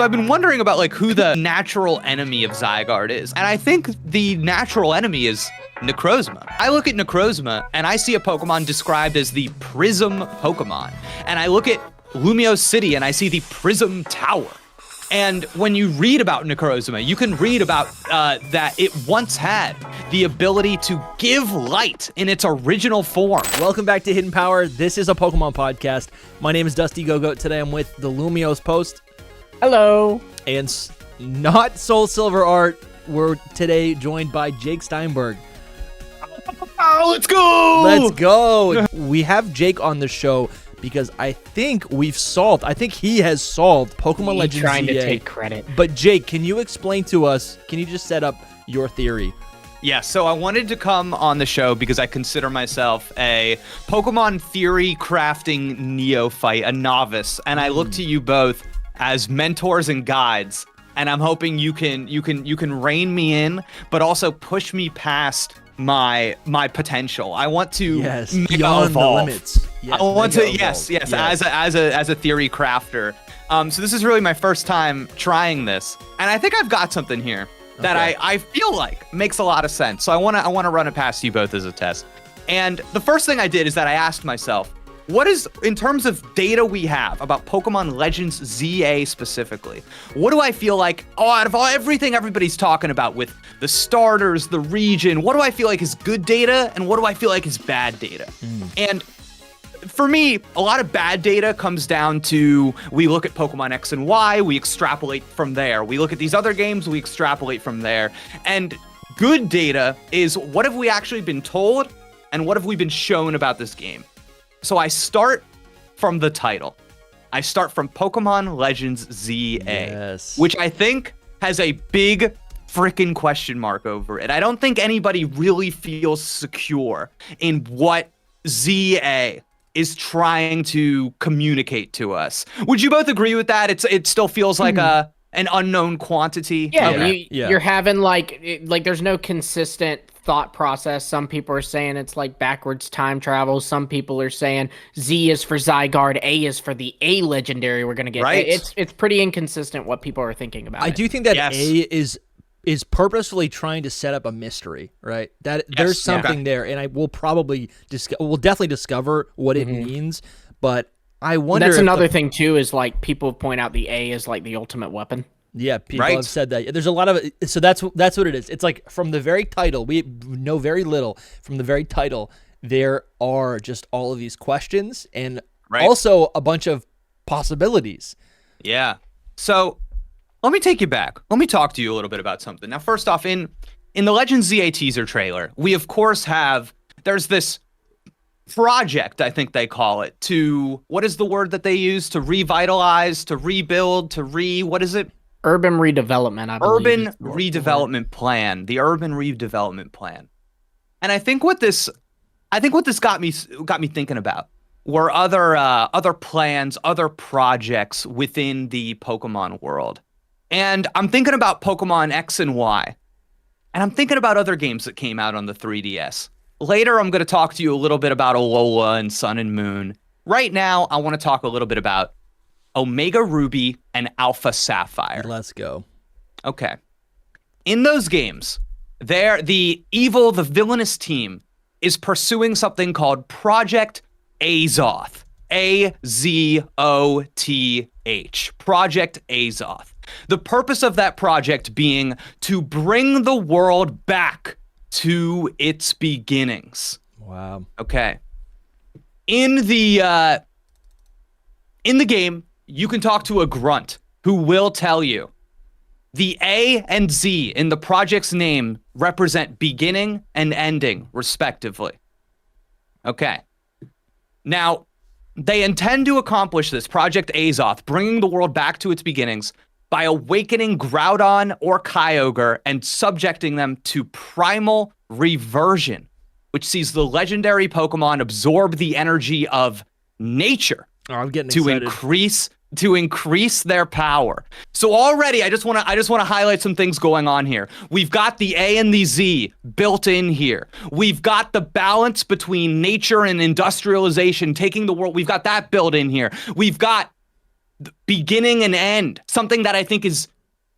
So I've been wondering about like who the natural enemy of Zygarde is. And I think the natural enemy is Necrozma. I look at Necrozma and I see a Pokemon described as the Prism Pokemon. And I look at Lumiose City and I see the Prism Tower. And when you read about Necrozma, you can read about that it once had the ability to give light in its original form. Welcome back to Hidden Power. This is a Pokemon podcast. My name is DustyGogoat. Today I'm with the LumiosePost. Hello. And not SoulSilverArt. We're today joined by Jake Steinberg. Oh, let's go! Let's go! We have Jake on the show because I think he has solved Pokemon Legends trying ZA. to take credit. But Jake, can you explain to us, can you just set up your theory? Yeah, so I wanted to come on the show because I consider myself a Pokemon theory crafting neophyte, a novice, and I look to you both as mentors and guides, and I'm hoping you can rein me in, but also push me past my potential. I want to beyond the limits. Yes, I want to yes. As a theory crafter. So this is really my first time trying this, and I think I've got something here that I feel like makes a lot of sense. So I want to run it past you both as a test. And the first thing I did is that I asked myself, what is, in terms of data we have about Pokemon Legends ZA specifically, what do I feel like, out of everything everybody's talking about with the starters, the region, what do I feel like is good data and what do I feel like is bad data? And for me, a lot of bad data comes down to, we look at Pokemon X and Y, we extrapolate from there. We look at these other games, we extrapolate from there. And good data is, what have we actually been told and what have we been shown about this game? So I start from the title. I start from Pokemon Legends ZA, which I think has a big freaking question mark over it. I don't think anybody really feels secure in what ZA is trying to communicate to us. Would you both agree with that? It still feels like an unknown quantity. Yeah, you're having like there's no consistent thought process. Some people are saying it's like backwards time travel. Some people are saying Z is for Zygarde, A is for the A legendary we're gonna get. Right. It's pretty inconsistent what people are thinking about. I do think that A is purposefully trying to set up a mystery, right? That there's something there, and I will probably we'll definitely discover what it means. But I wonder. That's another thing too. Is like people point out the A is like the ultimate weapon. Yeah, people have said that. There's a lot of it. So that's what it is. It's like from the very title, we know very little. From the very title, there are just all of these questions and also a bunch of possibilities. Yeah. So let me take you back. Let me talk to you a little bit about something. Now, first off, in the Legends ZA teaser trailer, we of course there's this project, I think they call it, to, what is the word that they use? To revitalize, to rebuild, what is it? Urban redevelopment, I believe. Urban redevelopment plan. The urban redevelopment plan. And I think what this got me thinking about were other plans, other projects within the Pokemon world. And I'm thinking about Pokemon X and Y. And I'm thinking about other games that came out on the 3DS. Later, I'm going to talk to you a little bit about Alola and Sun and Moon. Right now, I want to talk a little bit about Omega Ruby and Alpha Sapphire. Let's go. Okay. In those games, the villainous team is pursuing something called Project Azoth. Azoth. Project Azoth. The purpose of that project being to bring the world back to its beginnings. Wow. Okay. In the game, you can talk to a grunt who will tell you the A and Z in the project's name represent beginning and ending, respectively. Okay. Now, they intend to accomplish this, Project Azoth, bringing the world back to its beginnings by awakening Groudon or Kyogre and subjecting them to primal reversion, which sees the legendary Pokemon absorb the energy of nature I'm getting to excited. increase their power. So already, I just want to highlight some things going on here. We've got the A and the Z built in here. We've got the balance between nature and industrialization taking the world. We've got that built in here. We've got beginning and end, something that I think is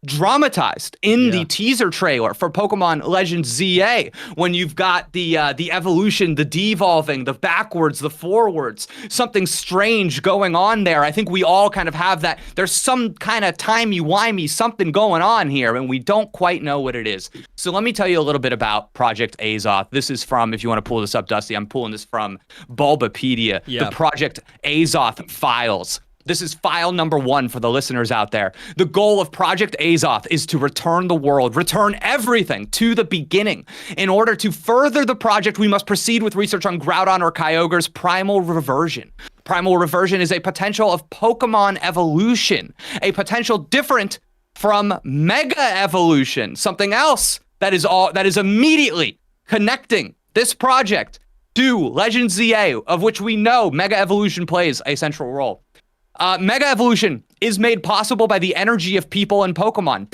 dramatized in the teaser trailer for Pokemon Legends ZA, when you've got the evolution, the devolving, the backwards, the forwards, something strange going on there. I think we all kind of have that. There's some kind of timey-wimey something going on here, and we don't quite know what it is. So let me tell you a little bit about Project Azoth. This is from, if you want to pull this up, Dusty, I'm pulling this from Bulbapedia, the Project Azoth files. This is file number 1 for the listeners out there. The goal of Project Azoth is to return the world, return everything to the beginning. In order to further the project, we must proceed with research on Groudon or Kyogre's primal reversion. Primal reversion is a potential of Pokemon evolution, a potential different from Mega Evolution, something else that is immediately connecting this project to Legends ZA, of which we know Mega Evolution plays a central role. Mega Evolution is made possible by the energy of people and Pokemon.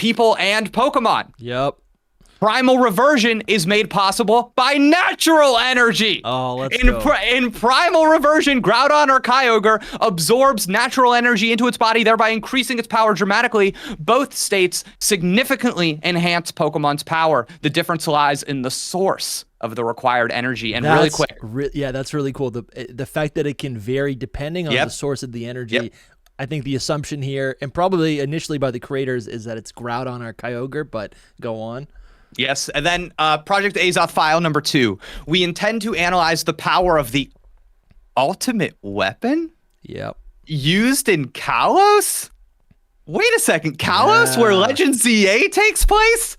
Yep. Primal Reversion is made possible by natural energy. Oh, let's go. In Primal Reversion, Groudon or Kyogre absorbs natural energy into its body, thereby increasing its power dramatically. Both states significantly enhance Pokemon's power. The difference lies in the source of the required energy. And really quick. That's really cool. The fact that it can vary depending on the source of the energy. Yep. I think the assumption here, and probably initially by the creators, is that it's Groudon or Kyogre, but go on. Yes, and then Project Azoth file number 2. We intend to analyze the power of the ultimate weapon? Yep. Used in Kalos? Wait a second, Kalos, where Legends ZA takes place?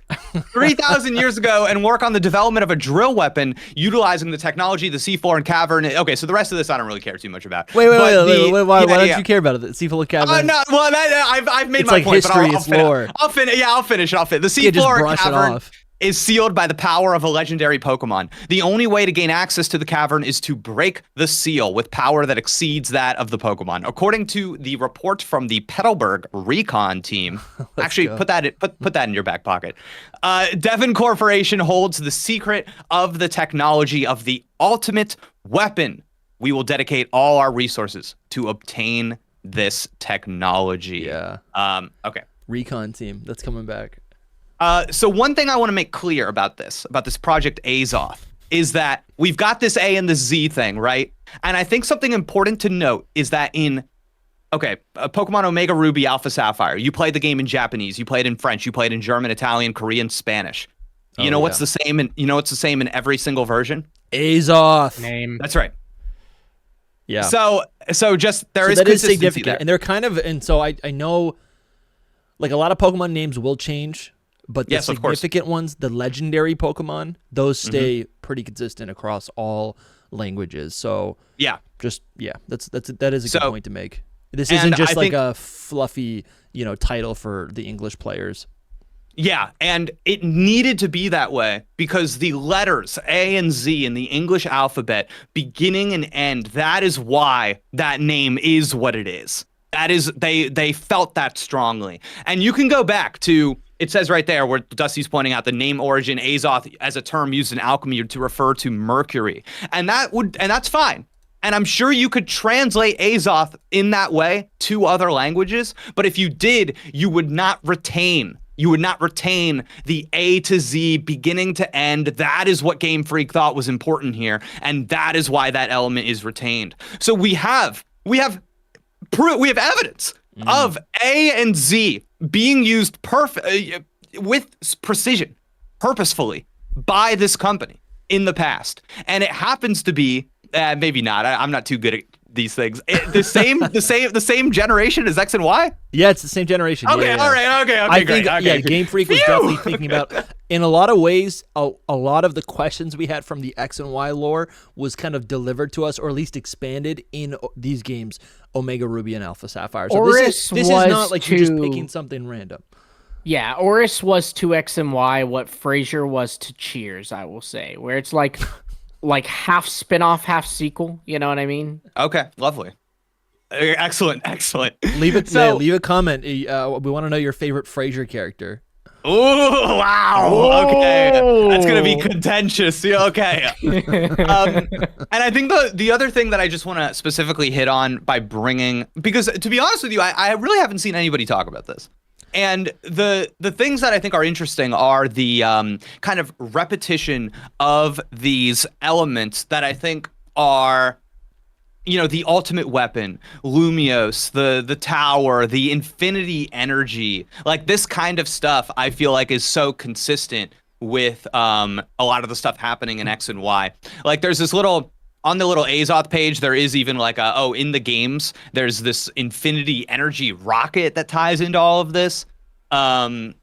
3,000 years ago, and work on the development of a drill weapon utilizing the technology, the C4 and Cavern. Okay, so the rest of this I don't really care too much about. Wait, why don't you care about it? The C4 and Cavern? No, well, I've made it's my like point, history, but it's lore. I'll finish it. The C4 and Cavern is sealed by the power of a legendary Pokemon. The only way to gain access to the cavern is to break the seal with power that exceeds that of the Pokemon. According to the report from the Petalburg Recon team, actually put that in your back pocket. Devon Corporation holds the secret of the technology of the ultimate weapon. We will dedicate all our resources to obtain this technology. Yeah. Okay. Recon team, that's coming back. So one thing I want to make clear about this Project Azoth, is that we've got this A and the Z thing, right? And I think something important to note is that Pokemon Omega Ruby Alpha Sapphire, you played the game in Japanese, you played in French, you played in German, Italian, Korean, Spanish. You know what's the same in every single version? Azoth. Name. That's right. Yeah. So just there is that is consistency significant, there. and they're kind of, and so I know, like, a lot of Pokemon names will change. But the significant ones, the legendary Pokemon, those stay pretty consistent across all languages. So that is a good point to make. This isn't just like a fluffy, title for the English players. Yeah, and it needed to be that way because the letters A and Z in the English alphabet, beginning and end, that is why that name is what it is. That is, they felt that strongly. And you can go back to, it says right there where Dusty's pointing out the name origin, Azoth, as a term used in alchemy to refer to mercury. And that's fine. And I'm sure you could translate Azoth in that way to other languages. But if you did, you would not retain the A to Z, beginning to end. That is what Game Freak thought was important here. And that is why that element is retained. So we have evidence of A and Z being used with precision, purposefully, by this company in the past. And it happens to be, maybe not, I'm not too good at these things, the same generation as X and Y? Yeah, it's the same generation. Okay, all right, okay, I great. think, okay. Game Freak was definitely thinking about, in a lot of ways, a lot of the questions we had from the X and Y lore was kind of delivered to us, or at least expanded in these games, Omega Ruby and Alpha Sapphire. So this is not like you're just picking something random. Yeah, Oris was to X and Y what Frasier was to Cheers, I will say, where it's like half spin-off, half sequel. You know what I mean? Okay, lovely. Excellent. Leave a comment. We want to know your favorite Frasier character. Oh, wow. Okay. That's going to be contentious. Yeah, okay. And I think the other thing that I just want to specifically hit on by bringing, because to be honest with you, I really haven't seen anybody talk about this. And the things that I think are interesting are the kind of repetition of these elements that I think are, the ultimate weapon, Lumiose, the tower, the infinity energy, like this kind of stuff I feel like is so consistent with a lot of the stuff happening in X and Y. Like there's this on the little Azoth page, there is even like in the games, there's this infinity energy rocket that ties into all of this. And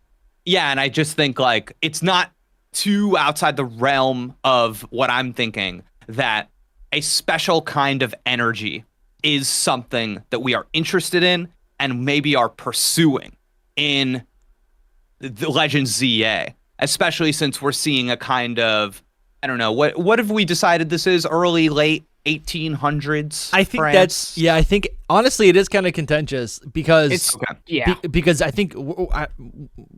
I just think like it's not too outside the realm of what I'm thinking that a special kind of energy is something that we are interested in and maybe are pursuing in the Legends ZA, especially since we're seeing a kind of, I don't know, what have we decided this is? Early, late 1800s? I think France? I think honestly it is kind of contentious because because I think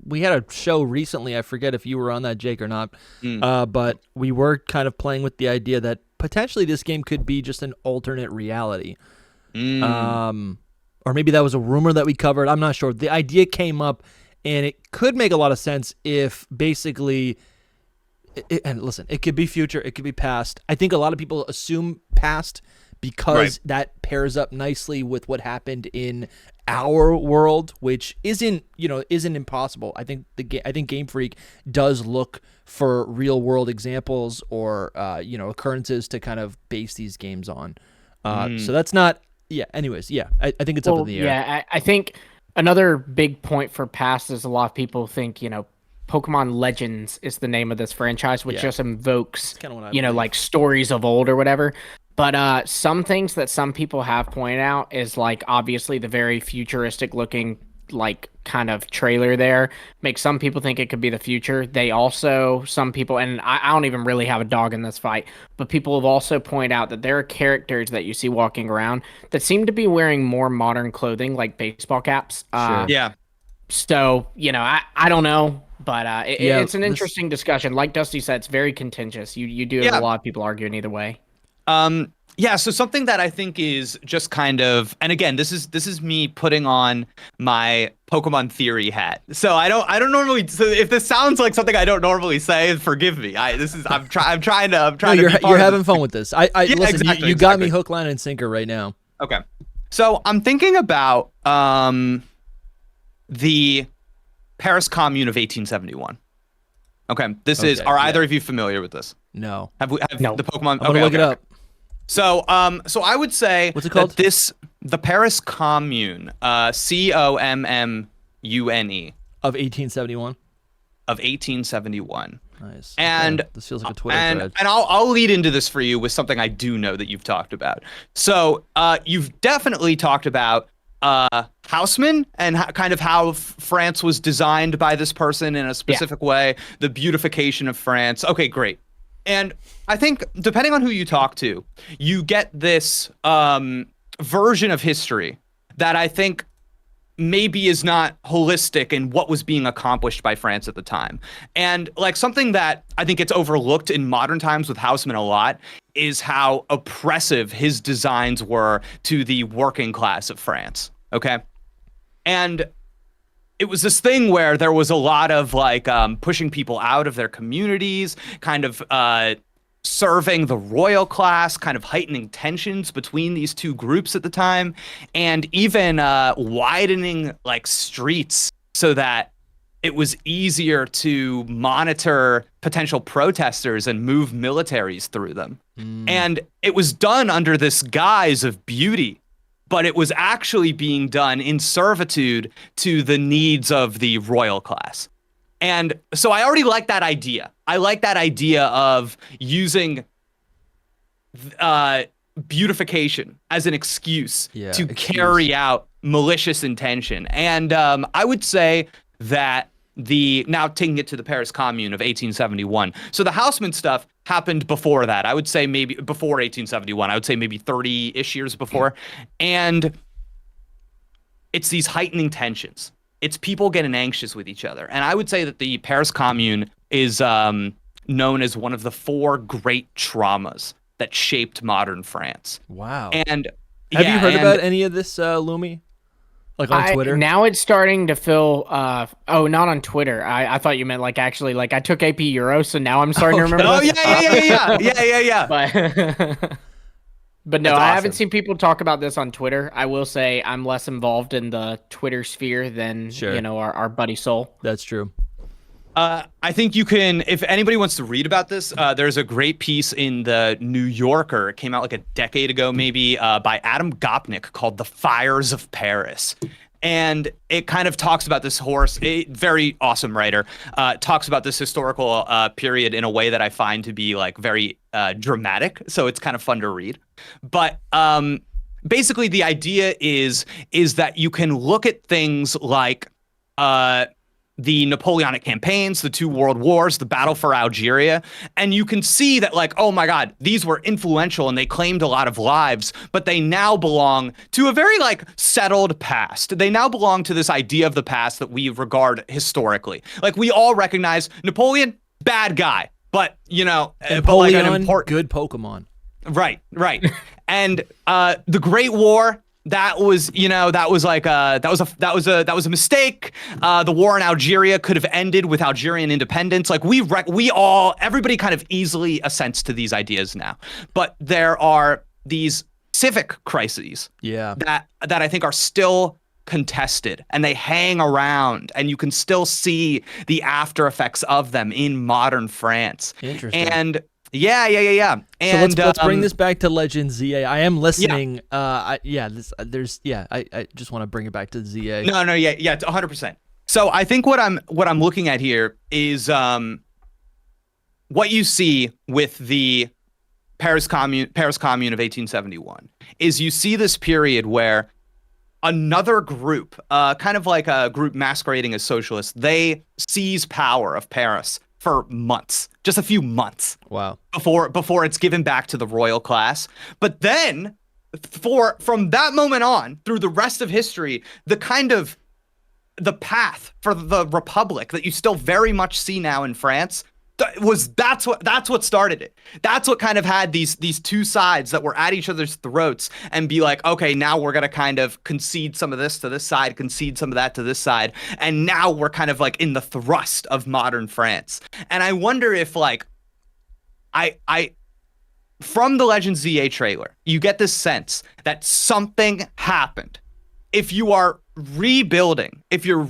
we had a show recently, I forget if you were on that, Jake, or not, but we were kind of playing with the idea that potentially this game could be just an alternate reality. Or maybe that was a rumor that we covered. I'm not sure. The idea came up, and it could make a lot of sense if basically, and listen, it could be future, it could be past. I think a lot of people assume past because that pairs up nicely with what happened in our world, which isn't impossible. I think Game Freak does look for real world examples or occurrences to kind of base these games on. So that's not anyways, I think it's up in the air. Yeah, I think another big point for past is a lot of people think, Pokemon Legends is the name of this franchise, which just invokes, like stories of old or whatever. But some things that some people have pointed out is like obviously the very futuristic looking like kind of trailer there makes some people think it could be the future. They also, some people, and I don't even really have a dog in this fight, but people have also pointed out that there are characters that you see walking around that seem to be wearing more modern clothing, like baseball caps. Sure. So, I don't know. But it's an interesting discussion. Like Dusty said, it's very contentious. You do have a lot of people arguing either way. So something that I think is just kind of, and again, this is me putting on my Pokemon theory hat. So I don't normally. So if this sounds like something I don't normally say, forgive me. I'm trying to. You're having fun with this. Listen. Exactly, you got me hook, line, and sinker right now. Okay. So I'm thinking about the Paris Commune of 1871. Okay, are either of you familiar with this? No. No. The Pokemon? I'm gonna look it up. So I would say what's it called? The Paris Commune, COMMUNE of 1871. Of 1871. Nice. And this feels like a Twitter thread. And I'll lead into this for you with something I do know that you've talked about. So you've definitely talked about Haussmann and kind of how France was designed by this person in a specific way, the beautification of France. Okay, great. And I think depending on who you talk to, you get this version of history that I think maybe is not holistic in what was being accomplished by France at the time. And like something that I think gets overlooked in modern times with Haussmann a lot is how oppressive his designs were to the working class of France. Okay. And it was this thing where there was a lot of like pushing people out of their communities, kind of serving the royal class, kind of heightening tensions between these two groups at the time, and even widening like streets so that it was easier to monitor potential protesters and move militaries through them. And it was done under this guise of beauty, but it was actually being done in servitude to the needs of the royal class. And so I already like that idea. I like that idea of using beautification as an excuse to carry out malicious intention. And I would say that now taking it to the Paris Commune of 1871. So the Haussmann stuff happened before that. I would say maybe before 1871. I would say maybe 30-ish years before. And it's these heightening tensions. it's people getting anxious with each other. And I would say that the Paris Commune is known as one of the 4 great traumas that shaped modern France. Wow. And have you heard about any of this, Lumi? Like on Twitter? Now it's starting to feel. Oh, not on Twitter. I thought you meant like actually like I took AP Euro, so now I'm starting to remember. Oh yeah. But no, That's I awesome. haven't seen people talk about this on Twitter. I will say I'm less involved in the Twitter sphere than our buddy Soul. That's true. I think you can, if anybody wants to read about this, there's a great piece in the New Yorker. It came out like a decade ago, maybe, by Adam Gopnik called "The Fires of Paris." And it kind of talks about this very awesome writer, talks about this historical period in a way that I find to be like very dramatic. So it's kind of fun to read. But basically the idea is that you can look at things like the Napoleonic campaigns, the 2 world wars, the battle for Algeria. And you can see that like, oh my God, these were influential and they claimed a lot of lives, but they now belong to a very like settled past. They now belong to this idea of the past that we regard historically. Like we all recognize Napoleon, bad guy, but Napoleon, but like an important, good Pokemon. Right. And the Great War, that was a mistake. The war in Algeria could have ended with Algerian independence. Like everybody kind of easily assents to these ideas now. But there are these civic crises that I think are still contested, and they hang around, and you can still see the after effects of them in modern France. Interesting. And yeah. And so let's bring this back to Legend ZA. I am listening. I just want to bring it back to ZA. No, yeah, 100%. So I think what I'm looking at here is what you see with the Paris Commune of 1871 is you see this period where another group, kind of like a group masquerading as socialists, they seize power of Paris for months, just a few months. Wow. Before it's given back to the royal class. But then from that moment on through the rest of history, the path for the republic that you still very much see now in France, that's what started it. That's what kind of had these 2 sides that were at each other's throats and be like, okay, now we're going to kind of concede some of this to this side, concede some of that to this side. And now we're kind of like in the thrust of modern France. And I wonder if like, from the Legends ZA trailer, you get this sense that something happened. If you are rebuilding, if you're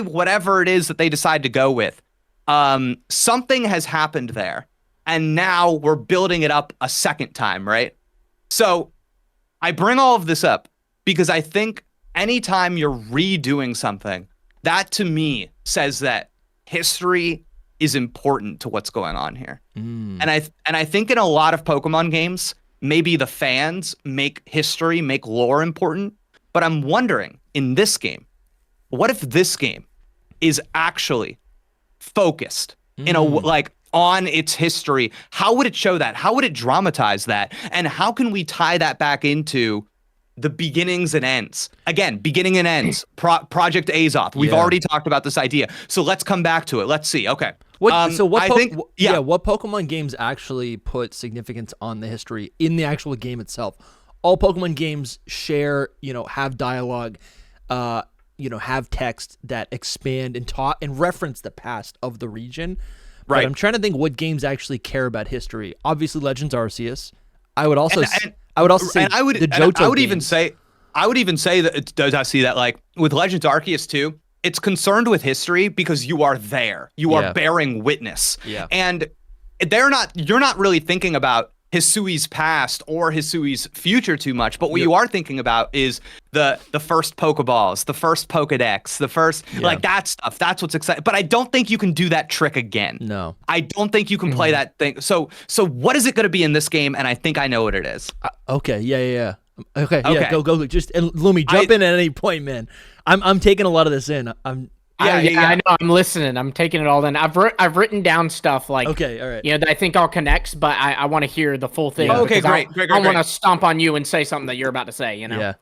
whatever it is that they decide to go with, something has happened there, and now we're building it up a second time, right? So I bring all of this up because I think anytime you're redoing something, that to me says that history is important to what's going on here. And I think in a lot of Pokemon games, maybe the fans make history, make lore important, but I'm wondering in this game, what if this game is actually focused in on its history? How would it show that? How would it dramatize that? And how can we tie that back into the beginnings and ends? Again, beginning and ends. Project Azoth. We've already talked about this idea. So let's come back to it. Let's see. Okay. What Pokemon games actually put significance on the history in the actual game itself? All Pokemon games share, have dialogue, have text that expand and talk and reference the past of the region. Right. But I'm trying to think what games actually care about history. Obviously, Legends Arceus. I would also say I would even say that does I see that like with Legends Arceus too, it's concerned with history because you are there. You are bearing witness. Yeah. And you're not really thinking about Hisui's past or Hisui's future too much, but what you are thinking about is the first Pokeballs, the first Pokedex, the first like that stuff. That's what's exciting. But I don't think you can do that trick again. No, I don't think you can play that thing. So what is it going to be in this game? And I think I know what it is. Okay, yeah. Okay, yeah, go. Just and Lumi, jump in at any point, man. I'm taking a lot of this in. I know. I'm listening. I'm taking it all in. I've written down stuff like okay, all right. That I think all connects, but I want to hear the full thing. Yeah. Okay, great. I don't want to stomp on you and say something that you're about to say. Yeah.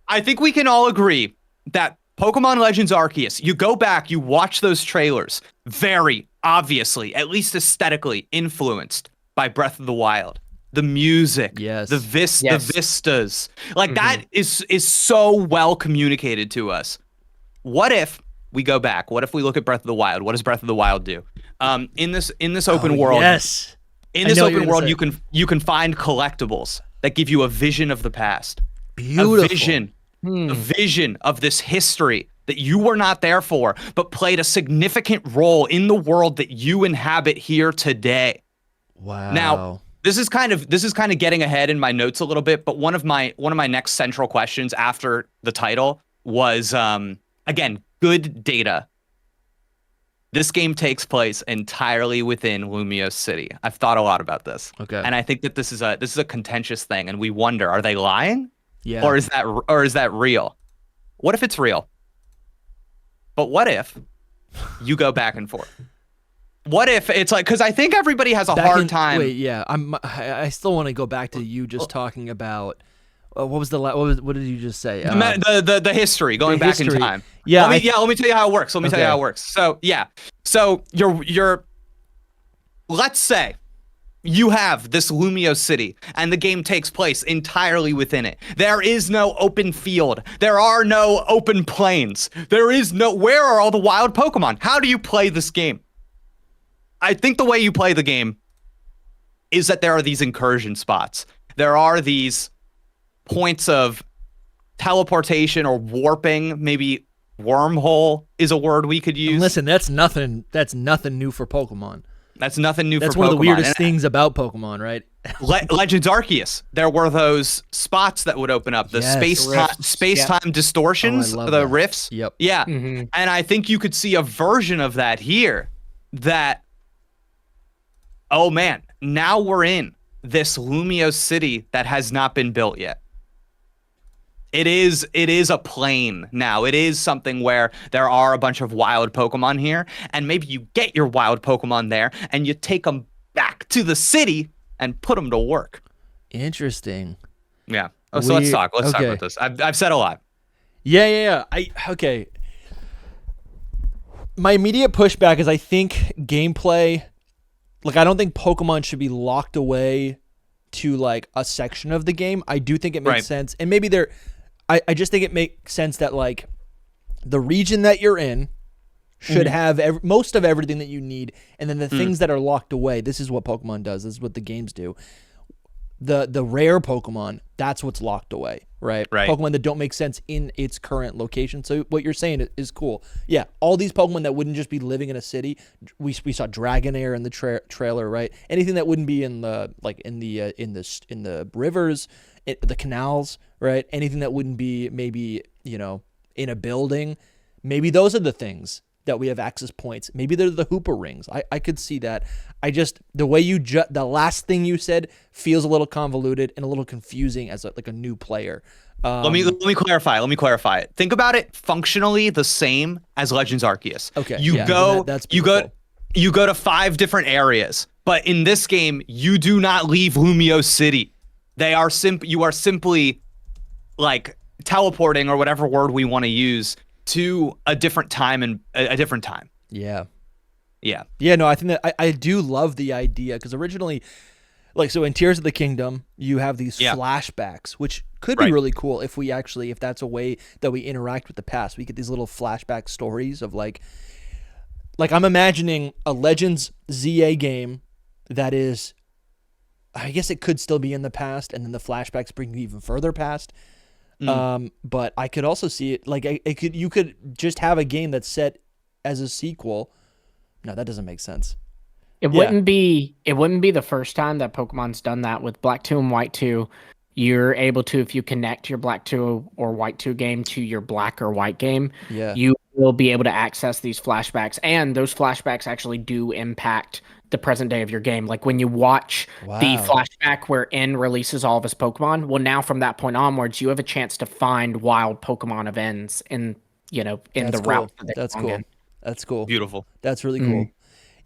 I think we can all agree that Pokemon Legends Arceus, you go back, you watch those trailers, very obviously, at least aesthetically, influenced by Breath of the Wild. The music, the vistas, like that is so well communicated to us. What if we go back? What if we look at Breath of the Wild? What does Breath of the Wild do? In this open world, in this open world, you can find collectibles that give you a vision of the past, Beautiful. a vision of this history that you were not there for, but played a significant role in the world that you inhabit here today. Wow. Now, this is kind of getting ahead in my notes a little bit, but one of my next central questions after the title was again, good data. This game takes place entirely within Lumiose City. I've thought a lot about this. Okay. And I think that this is a contentious thing, and we wonder, are they lying? Yeah. Or is that real? What if it's real? But what if you go back and forth? What if it's like, because I think everybody has a hard time. Wait, yeah, I still want to go back to you just talking about what did you just say? The history, going back in time. Yeah, let me tell you how it works. Let me tell you how it works. So you're let's say you have this Lumiose City, and the game takes place entirely within it. There is no open field. There are no open plains. Where are all the wild Pokemon? How do you play this game? I think the way you play the game is that there are these incursion spots. There are these points of teleportation or warping, maybe wormhole is a word we could use. And listen, that's nothing new for Pokemon. That's nothing new for Pokemon. That's one of the weirdest things about Pokemon, right? Legends Arceus, there were those spots that would open up, the space-time distortions, the rifts. Yep. Yeah. And I think you could see a version of that here that, oh man, now we're in this Lumiose City that has not been built yet. It is a plane now. It is something where there are a bunch of wild Pokemon here, and maybe you get your wild Pokemon there, and you take them back to the city and put them to work. Interesting. Yeah. Oh, so let's talk. Let's talk about this. I've said a lot. Yeah. Okay. My immediate pushback is I think gameplay, like I don't think Pokemon should be locked away to like a section of the game. I do think it makes sense, and maybe I just think it makes sense that like the region that you're in should have most of everything that you need, and then the things that are locked away. This is what Pokemon does. This is what the games do. The rare Pokemon, that's what's locked away, right? Pokemon that don't make sense in its current location. So what you're saying is cool. Yeah, all these Pokemon that wouldn't just be living in a city. We saw Dragonair in the trailer, right? Anything that wouldn't be in the in the rivers, the canals, right? Anything that wouldn't be maybe in a building. Maybe those are the things that we have access points. Maybe they're the Hoopa rings. I could see that. The way the last thing you said feels a little convoluted and a little confusing as a new player. Let me clarify. it. Think about it functionally the same as Legends Arceus. Okay. You go to 5 different areas, but in this game you do not leave Lumiose City. You are simply like teleporting, or whatever word we want to use, to a different time and a different time. Yeah. No, I think that I do love the idea, because originally, like, so in Tears of the Kingdom, you have these flashbacks, which could be really cool if that's a way that we interact with the past. We get these little flashback stories of like I'm imagining a Legends ZA game that is, I guess it could still be in the past, and then the flashbacks bring you even further past. But I could also see it like you could just have a game that's set as a sequel. No, that doesn't make sense. It wouldn't be the first time that Pokemon's done that. With Black 2 and White 2. You're able to, if you connect your Black 2 or White 2 game to your Black or White game, you will be able to access these flashbacks, and those flashbacks actually do impact the present day of your game. Like when you watch the flashback where N releases all of his Pokemon, well, now from that point onwards, you have a chance to find wild Pokemon of N's in the route. That's cool. That's cool. Beautiful. That's really cool.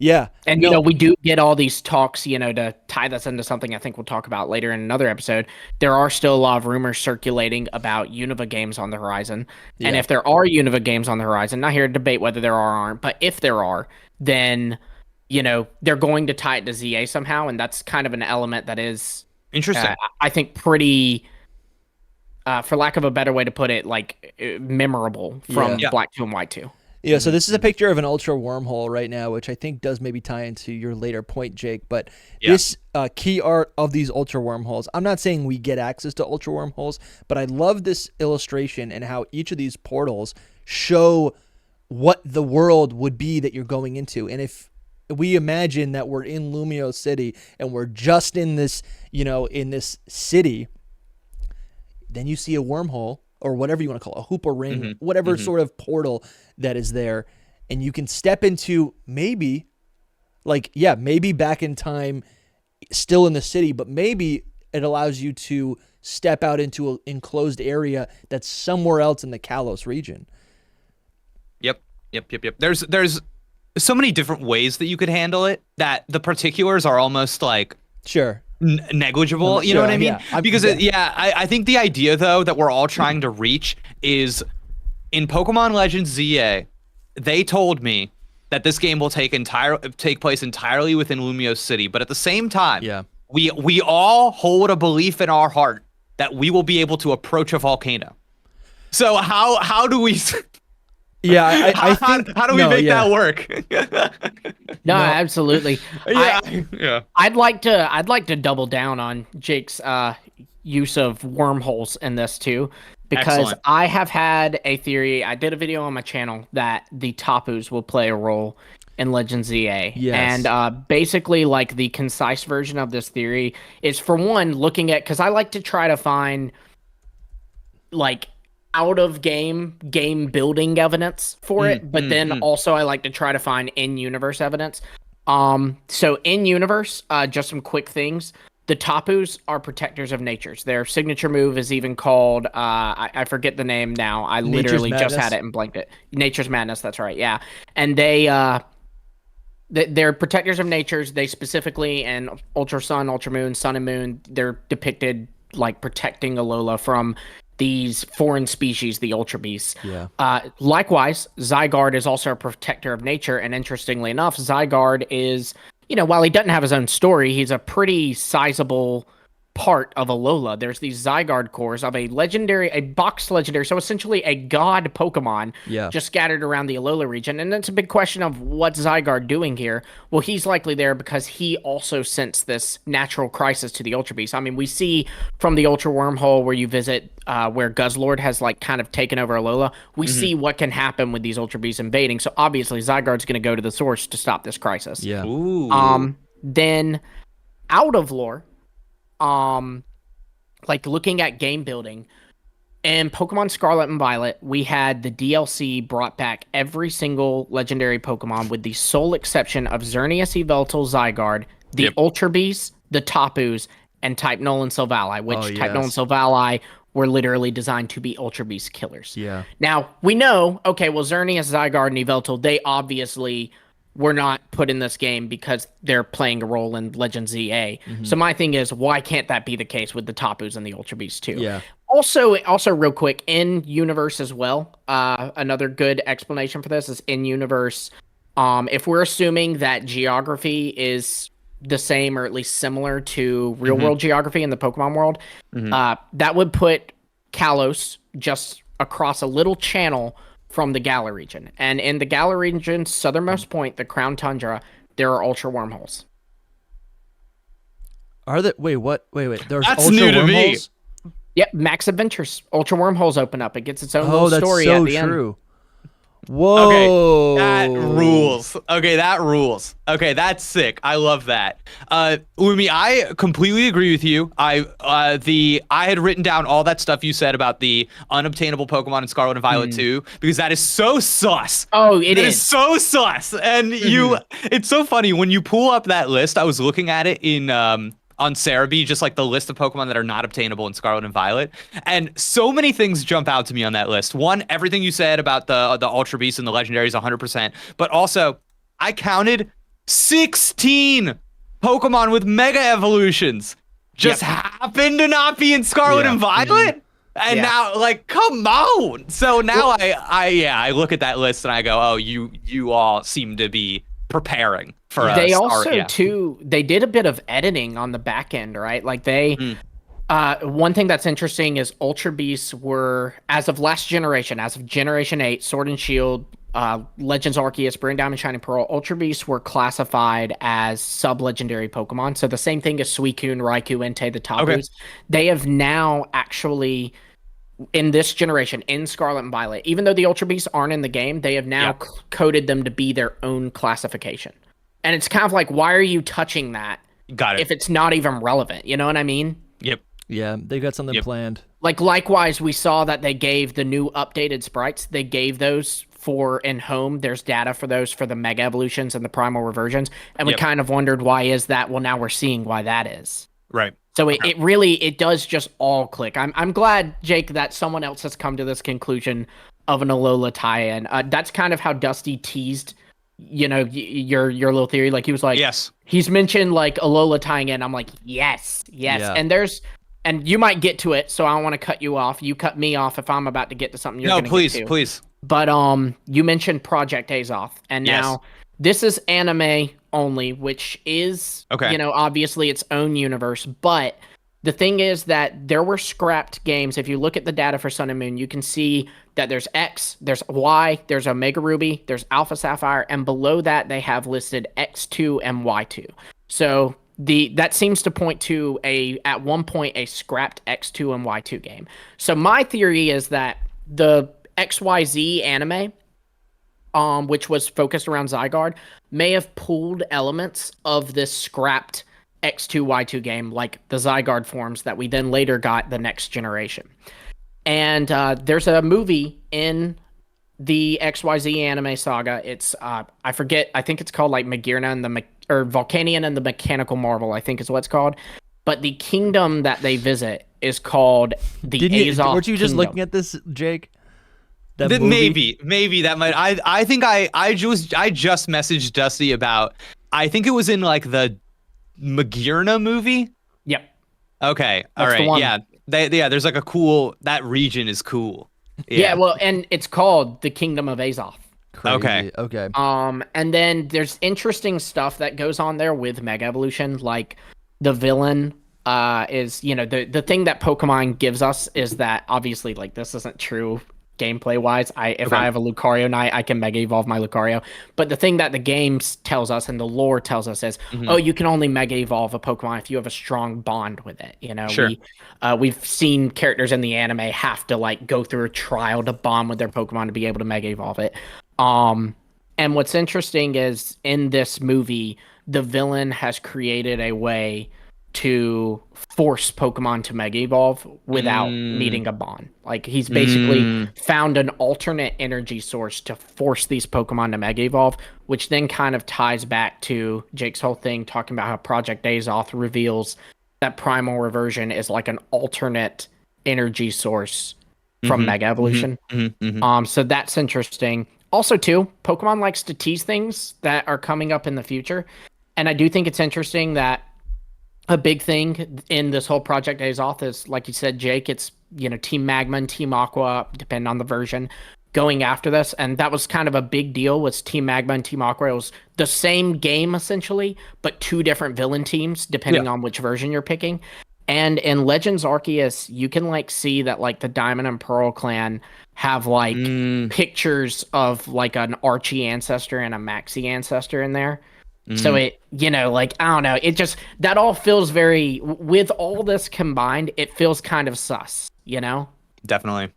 Yeah. And, we do get all these talks, to tie this into something I think we'll talk about later in another episode. There are still a lot of rumors circulating about Unova games on the horizon. And if there are Unova games on the horizon, not here to debate whether there are or aren't, but if there are, then, they're going to tie it to ZA somehow. And that's kind of an element that is interesting. I think pretty, for lack of a better way to put it, like memorable from Black 2 and White 2. Yeah, so this is a picture of an ultra wormhole right now, which I think does maybe tie into your later point, Jake. But this key art of these ultra wormholes, I'm not saying we get access to ultra wormholes, but I love this illustration and how each of these portals show what the world would be that you're going into. And if we imagine that we're in Lumio City and we're just in this, in this city, then you see a wormhole, or whatever you want to call it, a hoop or ring, whatever sort of portal that is there. And you can step into maybe back in time, still in the city, but maybe it allows you to step out into an enclosed area that's somewhere else in the Kalos region. Yep. There's so many different ways that you could handle it that the particulars are almost like... Sure. Negligible, you know what I mean? Because I think the idea though that we're all trying to reach is in Pokemon Legends ZA, they told me that this game will take place entirely within Lumio City, but at the same time, we all hold a belief in our heart that we will be able to approach a volcano. So how do we? Yeah, I think. How do we make that work? No, absolutely. Yeah. I'd like to double down on Jake's use of wormholes in this too, because Excellent. I have had a theory. I did a video on my channel that the Tapus will play a role in Legends ZA. Yes. And basically, like, the concise version of this theory is, for one, looking at, because I like to try to find like out of game building evidence for it, but then also I like to try to find in-universe evidence. So in-universe, just some quick things. The Tapus are protectors of natures. Their signature move is even called, I forget the name now. I literally just had it and blanked it. Nature's Madness, that's right, yeah. And they're protectors of natures. They specifically, in Ultra Sun, Ultra Moon, Sun and Moon, they're depicted like protecting Alola from these foreign species, the Ultra Beasts. Yeah. Likewise, Zygarde is also a protector of nature, and interestingly enough, Zygarde is, while he doesn't have his own story, he's a pretty sizable part of Alola. There's these Zygarde cores of a boxed legendary, so essentially a god Pokemon, just scattered around the Alola region. And that's a big question of what's Zygarde doing here. Well, he's likely there because he also sensed this natural crisis to the Ultra Beast. I mean, we see from the Ultra Wormhole where you visit, where Guzzlord has like kind of taken over Alola, we see what can happen with these Ultra Beasts invading. So obviously Zygarde's going to go to the source to stop this crisis. Yeah. Ooh. Then out of lore, like looking at game building, in Pokemon Scarlet and Violet, we had the DLC brought back every single legendary Pokemon with the sole exception of Xerneas, Yveltal, Zygarde, the Ultra Beasts, the Tapus, and Type Null and Silvally, which Type Null and Silvally were literally designed to be Ultra Beast killers. Yeah. Now, we know, okay, well, Xerneas, Zygarde, and Yveltal, they obviously were not put in this game because they're playing a role in Legends ZA. So my thing is, why can't that be the case with the Tapus and the Ultra Beasts too? Yeah. Also real quick, in universe as well, another good explanation for this is in universe. If we're assuming that geography is the same or at least similar to real world geography in the Pokemon world, that would put Kalos just across a little channel from the Galar region. And in the Galar region's southernmost point, the Crown Tundra, there are ultra wormholes. Are there? Wait, what? Wait. There's That's ultra new to me. wormholes? Yep, Max Adventures. Ultra wormholes open up. It gets its own little story at the end. Oh, that's so true. Whoa. Okay, that rules. Okay, that's sick. I love that. Lumi, I completely agree with you. I had written down all that stuff you said about the unobtainable Pokemon in Scarlet and Violet 2, because that is so sus. Oh, it is so sus. And it's so funny when you pull up that list. I was looking at it in on Cerebi, just like the list of Pokemon that are not obtainable in Scarlet and Violet. And so many things jump out to me on that list. One, everything you said about the Ultra Beasts and the Legendaries 100%. But also, I counted 16 Pokemon with Mega Evolutions just happen to not be in Scarlet and Violet. And now, like, come on. So now I look at that list and I go, oh, you all seem to be preparing for us. They also too, they did a bit of editing on the back end, right? Like one thing that's interesting is Ultra Beasts were, as of last generation, as of Generation 8, Sword and Shield, Legends Arceus, Brilliant Diamond, Shining Pearl, Ultra Beasts were classified as sub-legendary Pokemon. So the same thing as Suicune, Raikou, Entei, the Tabus. Okay. They have now actually, in this generation, in Scarlet and Violet, even though the Ultra Beasts aren't in the game, they have now coded them to be their own classification. And it's kind of like, why are you touching that if it's not even relevant? You know what I mean? Yep. Yeah, they got something planned. Like, likewise, we saw that they gave the new updated sprites. They gave those for in home. There's data for those for the Mega Evolutions and the Primal Reversions. And we kind of wondered, why is that? Well, now we're seeing why that is. Right. So it really does just all click. I'm glad, Jake, that someone else has come to this conclusion of an Alola tie-in. That's kind of how Dusty teased, your little theory. Like, he was like, yes, he's mentioned like Alola tying in. I'm like, yes. Yeah. And you might get to it, so I don't want to cut you off. You cut me off if I'm about to get to something you're going to get to. No, please. But you mentioned Project Azoth, and now this is anime only, which is, obviously its own universe. But the thing is that there were scrapped games. If you look at the data for Sun and Moon, you can see that there's X, there's Y, there's Omega Ruby, there's Alpha Sapphire, and below that they have listed X2 and Y2. So that seems to point to at one point a scrapped X2 and Y2 game. So my theory is that the XYZ anime, which was focused around Zygarde, may have pulled elements of this scrapped X2, Y2 game, like the Zygarde forms that we then later got the next generation. And there's a movie in the XYZ anime saga. It's I forget. I think it's called like Magirna or Volcanion and the Mechanical Marvel, I think is what it's called. But the kingdom that they visit is called the Azoth. Weren't you just looking at this, Jake? Maybe that might. I think I just messaged Dusty about. I think it was in like the Magirna movie. Yep. Okay. All right. Yeah. There's like a cool. That region is cool. Yeah. Well, and it's called the Kingdom of Azoth. Crazy. Okay. And then there's interesting stuff that goes on there with Mega Evolution, like the villain is, the thing that Pokemon gives us is that obviously, like, this isn't true gameplay wise. If I have a Lucario Knight, I can Mega Evolve my Lucario. But the thing that the game tells us and the lore tells us is, you can only Mega Evolve a Pokemon if you have a strong bond with it. Sure. We've seen characters in the anime have to like go through a trial to bond with their Pokemon to be able to Mega Evolve it. And what's interesting is in this movie, the villain has created a way to force Pokemon to Mega Evolve without needing a bond. Like, he's basically found an alternate energy source to force these Pokemon to Mega Evolve, which then kind of ties back to Jake's whole thing, talking about how Project Azoth reveals that Primal Reversion is like an alternate energy source from Mega Evolution. So that's interesting. Also, too, Pokemon likes to tease things that are coming up in the future. And I do think it's interesting that a big thing in this whole Project Azoth is, like you said, Jake, it's, Team Magma and Team Aqua, depending on the version, going after this. And that was kind of a big deal, was Team Magma and Team Aqua. It was the same game, essentially, but two different villain teams, depending on which version you're picking. And in Legends Arceus, you can like see that like the Diamond and Pearl clan have like pictures of like an Archie ancestor and a Maxie ancestor in there. So it, like, I don't know, it just, that all feels very, with all this combined, it feels kind of sus, Definitely.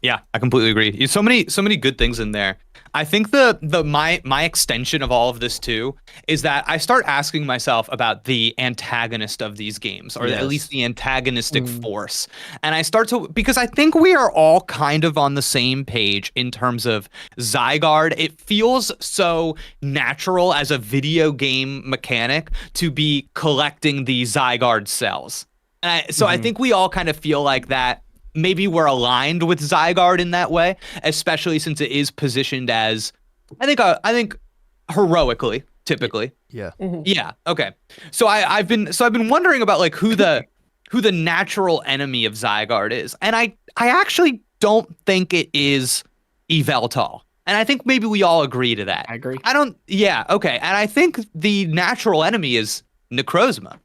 Yeah, I completely agree. So many good things in there. I think my extension of all of this too is that I start asking myself about the antagonist of these games, or at least the antagonistic force. And I start to, because I think we are all kind of on the same page in terms of Zygarde. It feels so natural as a video game mechanic to be collecting the Zygarde cells. And I think we all kind of feel like that. Maybe we're aligned with Zygarde in that way, especially since it is positioned as, I think heroically, typically. Yeah. Yeah. Okay. So I've been wondering about like who the natural enemy of Zygarde is, and I actually don't think it is Yveltal. And I think maybe we all agree to that. I agree. Yeah, okay. And I think the natural enemy is Necrozma.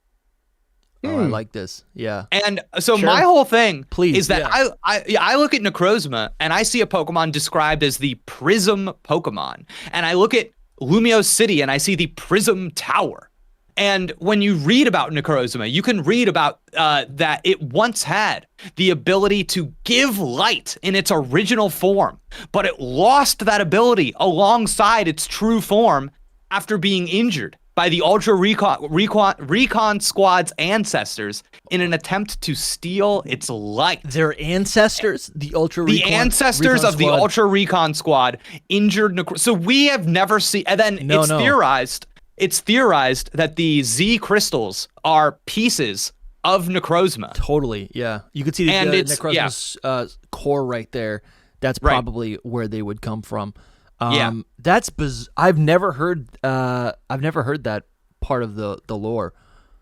Oh, I like this. Yeah. And so my whole thing is that I look at Necrozma and I see a Pokemon described as the Prism Pokemon. And I look at Lumiose City and I see the Prism Tower. And when you read about Necrozma, you can read about that it once had the ability to give light in its original form, but it lost that ability alongside its true form after being injured by the Ultra Recon Squad's ancestors in an attempt to steal its light. Their ancestors? The ancestors of the Ultra Recon Squad injured Necrozma. So we have never seen, and then it's theorized that the Z crystals are pieces of Necrozma. Totally, yeah. You could see the Necrozma's core right there. That's probably where they would come from. That's I've never heard that part of the lore.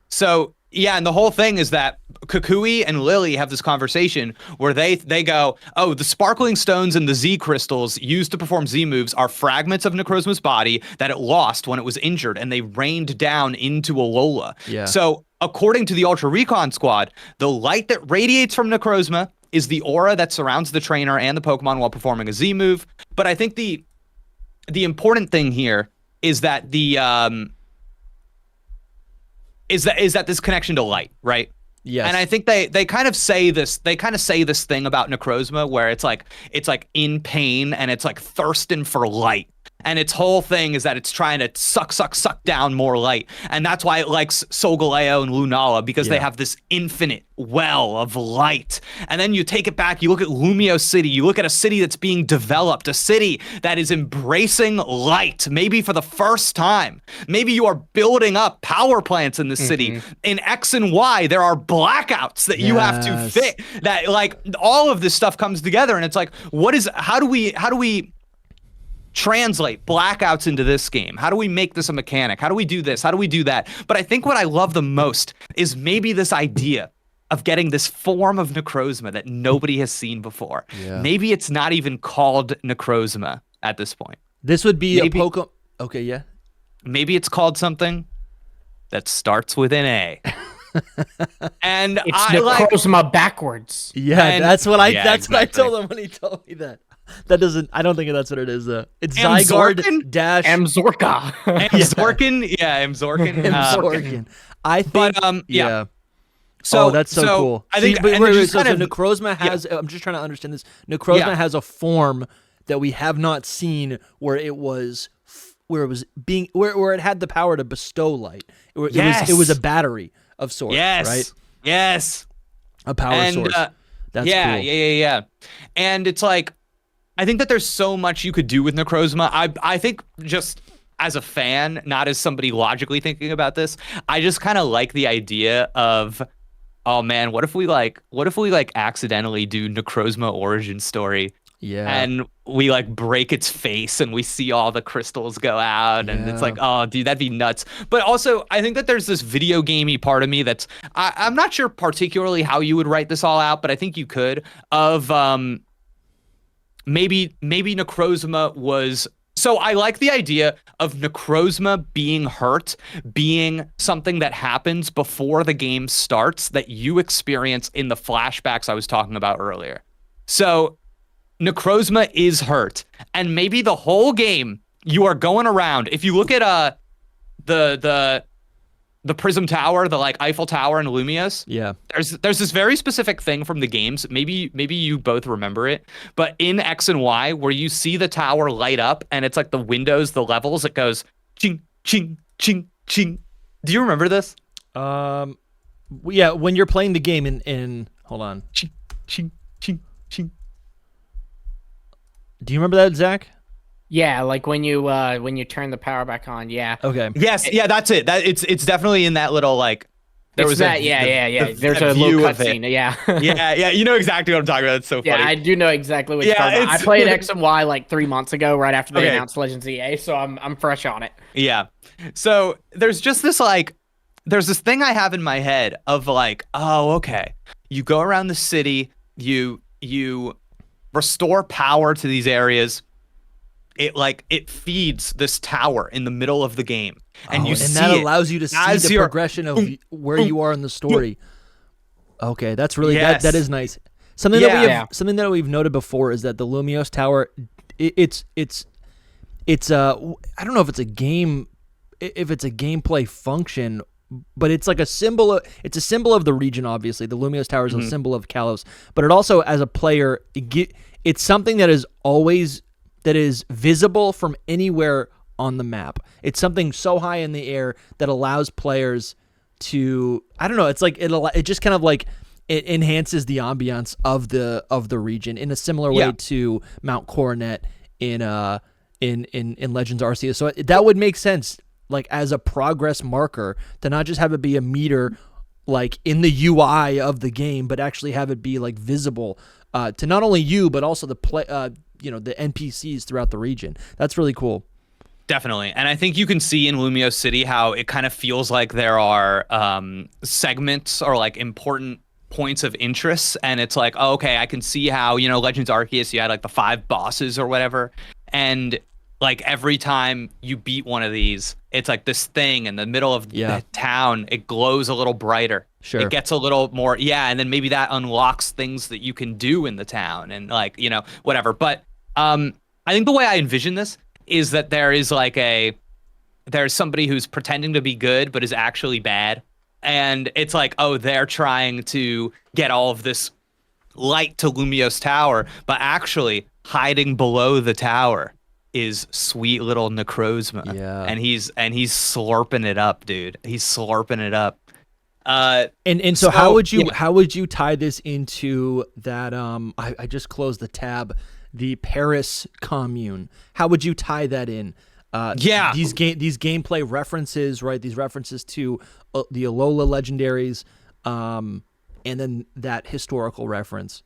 So yeah, and the whole thing is that Kukui and Lily have this conversation where they go, oh, the sparkling stones and the Z crystals used to perform Z moves are fragments of Necrozma's body that it lost when it was injured, and they rained down into Alola. Yeah. So according to the Ultra Recon Squad, the light that radiates from Necrozma is the aura that surrounds the trainer and the Pokemon while performing a Z move. But I think the important thing here is that is that this connection to light, right? Yes. And I think they kind of say this thing about Necrozma where it's like in pain and it's like thirsting for light. And its whole thing is that it's trying to suck down more light. And that's why it likes Solgaleo and Lunala, because they have this infinite well of light. And then you take it back, you look at Lumiose City, you look at a city that's being developed, a city that is embracing light, maybe for the first time. Maybe you are building up power plants in this city. In X and Y, there are blackouts that you have to fit. That like all of this stuff comes together, and it's like, how do we translate blackouts into this game? How do we make this a mechanic? How do we do this? How do we do that? But I think what I love the most is maybe this idea of getting this form of Necrozma that nobody has seen before. Yeah. Maybe it's not even called Necrozma at this point. This would be a Pokemon. Okay, yeah. Maybe it's called something that starts with an A. And it's Necrozma backwards. Yeah, that's what I told him when he told me that. That doesn't. I don't think that's what it is. Though it's Zygarde dash Amzorka. Amzorkin, yeah, Amzorkin. Amzorkin. I think. But yeah. So that's so cool. I think. So Necrozma has. I'm just trying to understand this. Necrozma has a form that we have not seen where it had the power to bestow light. It was a battery of sorts. Yes. Right. Yes. A power source. That's cool. Yeah. And it's like, I think that there's so much you could do with Necrozma. I think just as a fan, not as somebody logically thinking about this, I just kind of like the idea of, oh man, what if we accidentally do Necrozma origin story? Yeah. And we like break its face and we see all the crystals go out and it's like, oh dude, that'd be nuts. But also I think that there's this video gamey part of me that's, I'm not sure particularly how you would write this all out, but I think you could, of maybe Necrozma was. So I like the idea of Necrozma being hurt, being something that happens before the game starts that you experience in the flashbacks I was talking about earlier. So Necrozma is hurt, and maybe the whole game you are going around. If you look at the Prism Tower, the like Eiffel Tower in Lumiose. Yeah. There's this very specific thing from the games. Maybe you both remember it, but in X and Y where you see the tower light up and it's like the windows, the levels, it goes ching ching ching ching. Do you remember this? Yeah, when you're playing the game in hold on. Ching ching ching ching. Do you remember that, Zach? Yeah, like when you turn the power back on, yeah. Okay. Yes, yeah, that's it. It's definitely in that little like There it's was that, yeah. There's a view little of it. cutscene, yeah. Yeah, you know exactly what I'm talking about. It's so funny. Yeah, I do know exactly what you're talking about. I played X and Y like 3 months ago, right after they announced Legends EA, so I'm fresh on it. Yeah. So there's just this there's this thing I have in my head of like, oh, okay. You go around the city, you restore power to these areas. It feeds this tower in the middle of the game, and that allows you to see the progression of where you are in the story. Okay, that's really that is nice. Something that we've noted before is that the Lumiose Tower, it's I don't know if it's a gameplay function, but it's like a symbol of the region. Obviously, the Lumiose Tower is a symbol of Kalos, but it also, as a player, it's something that is visible from anywhere on the map. It's something so high in the air that allows players to, I don't know, it's like it just kind of like it enhances the ambiance of the region in a similar way to Mount Coronet in Legends Arceus. So that would make sense, like as a progress marker, to not just have it be a meter like in the UI of the game, but actually have it be like visible to not only you but also the the NPCs throughout the region. That's really cool. Definitely. And I think you can see in Lumiose City how it kind of feels like there are segments or like important points of interest. And it's like, oh, okay, I can see how, Legends Arceus, you had like the 5 bosses or whatever. And like every time you beat one of these, it's like this thing in the middle of the town. It glows a little brighter. Sure. It gets a little more, and then maybe that unlocks things that you can do in the town and like, whatever. But I think the way I envision this is that there's somebody who's pretending to be good but is actually bad, and it's like, oh, they're trying to get all of this light to Lumiose Tower, but actually hiding below the tower is sweet little Necrozma. And he's slurping it up, dude. He's slurping it up. So how would you tie this into that I just closed the tab, the Paris commune? How would you tie that in? These gameplay references, right? These references to the Alola legendaries, and then that historical reference.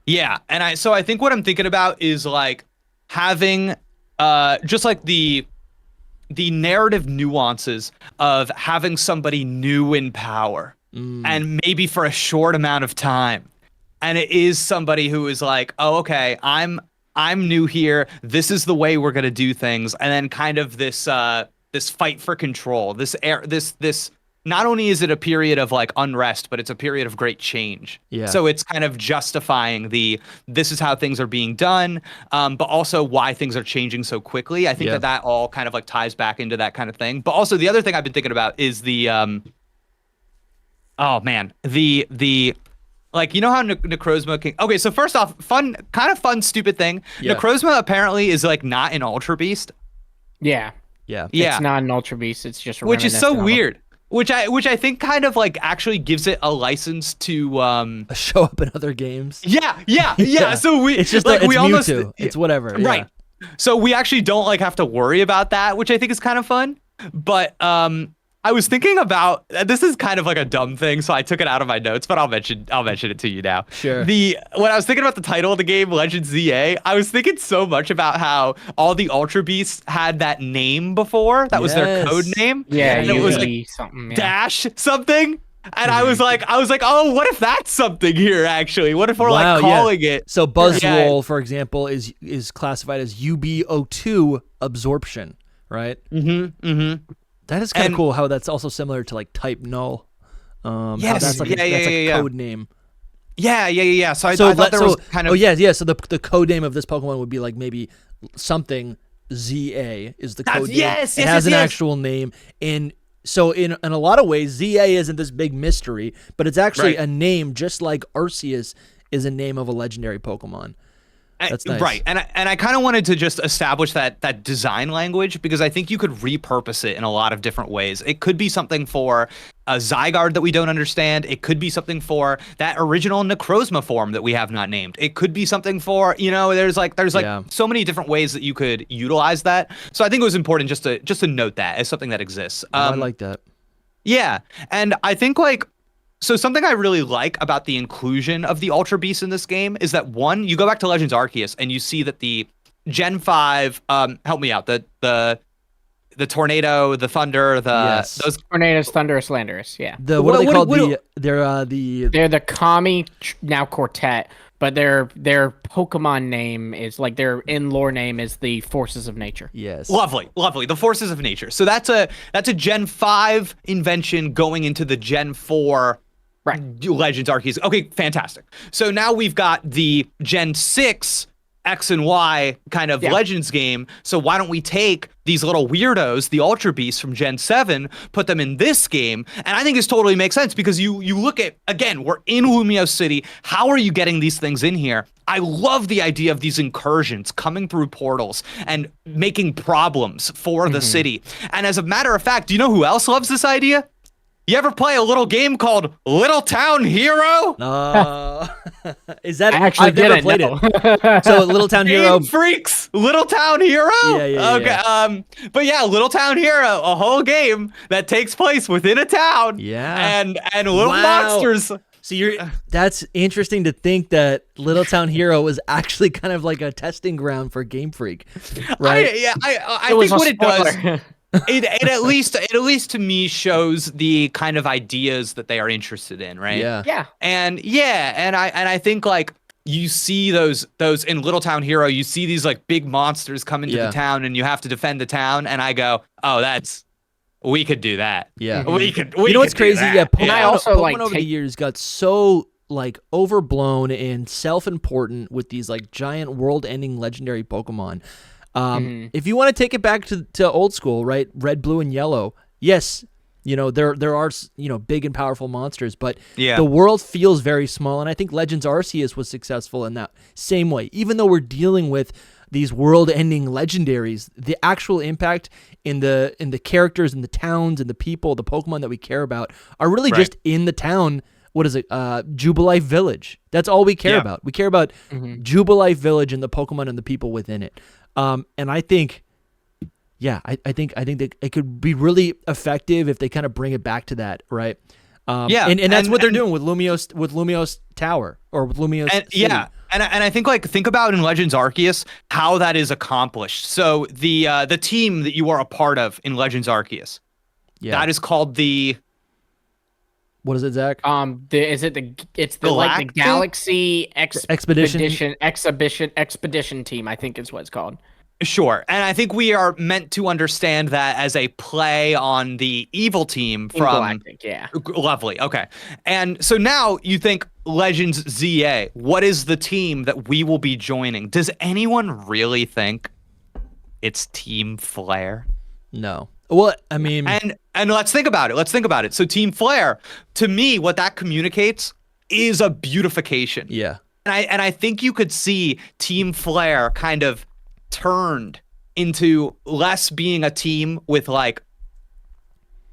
Yeah, and I think what I'm thinking about is like having just like the narrative nuances of having somebody new in power, and maybe for a short amount of time. And it is somebody who is like, oh, okay, I'm new here. This is the way we're gonna do things, and then kind of this fight for control. This not only is it a period of like unrest, but it's a period of great change. Yeah. So it's kind of justifying this is how things are being done, but also why things are changing so quickly. I think that all kind of like ties back into that kind of thing. But also the other thing I've been thinking about is the like, how Necrozma can... Okay, so first off, fun, stupid thing. Yeah. Necrozma apparently is like not an Ultra Beast. Yeah. It's not an Ultra Beast. It's just which is so weird. Which I think kind of like actually gives it a license to show up in other games. Yeah. So it's just like we almost Mewtwo. It's whatever. Right. Yeah. So we actually don't like have to worry about that, which I think is kind of fun. But I was thinking about, this is kind of like a dumb thing, so I took it out of my notes, but I'll mention it to you now. Sure. When I was thinking about the title of the game, Legends ZA, I was thinking so much about how all the Ultra Beasts had that name before. That was their code name. Yeah, and it was like something, Dash something. And I was like, oh, what if that's something here, actually? What if we're like calling it? So Buzzroll, for example, is classified as UBO2 absorption, right? That is kind of cool how that's also similar to like Type Null. Yes, that's like a code name. Yeah. So I thought there was kind of... Oh, yeah. So the code name of this Pokemon would be like maybe something ZA is the code name. Yes, it has an actual name. And so in a lot of ways, ZA isn't this big mystery, but it's actually a name just like Arceus is a name of a legendary Pokemon. That's nice. Right, and I kind of wanted to just establish that design language, because I think you could repurpose it in a lot of different ways. It could be something for a Zygarde that we don't understand. It could be something for that original Necrozma form that we have not named. It could be something for, there's so many different ways that you could utilize that. So I think it was important just to note that as something that exists. I like that. Yeah, and I think like so something I really like about the inclusion of the Ultra Beasts in this game is that one, you go back to Legends Arceus and you see that the Gen 5 help me out, the tornado, the thunder, those tornadoes, thunderous, landorus. Yeah. What are they called? They're the Kami now quartet, but their Pokemon name is like their in lore name is the Forces of Nature. Yes. Lovely. The Forces of Nature. So that's a Gen 5 invention going into the Gen 4 Legends Arceus. Okay, fantastic. So now we've got the Gen 6 X and Y kind of Legends game. So why don't we take these little weirdos, the Ultra Beasts from Gen 7, put them in this game? And I think this totally makes sense because you look at, again, we're in Lumiose City. How are you getting these things in here? I love the idea of these incursions coming through portals and making problems for the city. And as a matter of fact, do you know who else loves this idea? You ever play a little game called Little Town Hero? Is that? I actually I've never played it. So Little Town Hero. Game Freaks, Little Town Hero. Yeah. Okay. But yeah, Little Town Hero, a whole game that takes place within a town. Yeah. And little monsters. So that's interesting to think that Little Town Hero was actually kind of like a testing ground for Game Freak, right? I think what it does. It at least to me shows the kind of ideas that they are interested in, right? Yeah. And I think like you see those in Little Town Hero, you see these like big monsters come into the town and you have to defend the town, and I go, oh, we could do that. Yeah. We could. You know what's crazy? Yeah, And I also Pokemon over the years got so like overblown and self-important with these like giant world-ending legendary Pokemon. If you want to take it back to old school, right? Red, blue, and yellow. Yes, there are big and powerful monsters, but the world feels very small. And I think Legends Arceus was successful in that same way. Even though we're dealing with these world-ending legendaries, the actual impact in the characters, in the towns, and the people, the Pokemon that we care about are really just in the town. What is it? Jubilife Village. That's all we care about. We care about Jubilife Village and the Pokemon and the people within it. And I think, I think that it could be really effective if they kind of bring it back to that, right? And that's what they're doing with Lumiose Tower or with Lumiose City. Yeah. And I think think about in Legends Arceus how that is accomplished. So the team that you are a part of in Legends Arceus, that is called the. What is it, Zach? It's the Galaxy Expedition team, I think is what it's called. Sure. And I think we are meant to understand that as a play on the evil team from Galactic, yeah. Lovely. Okay. And so now you think Legends ZA, what is the team that we will be joining? Does anyone really think it's Team Flare? No. Well, I mean, and let's think about it. So Team Flare, to me, what that communicates is a beautification. Yeah. And I think you could see Team Flare kind of turned into less being a team with like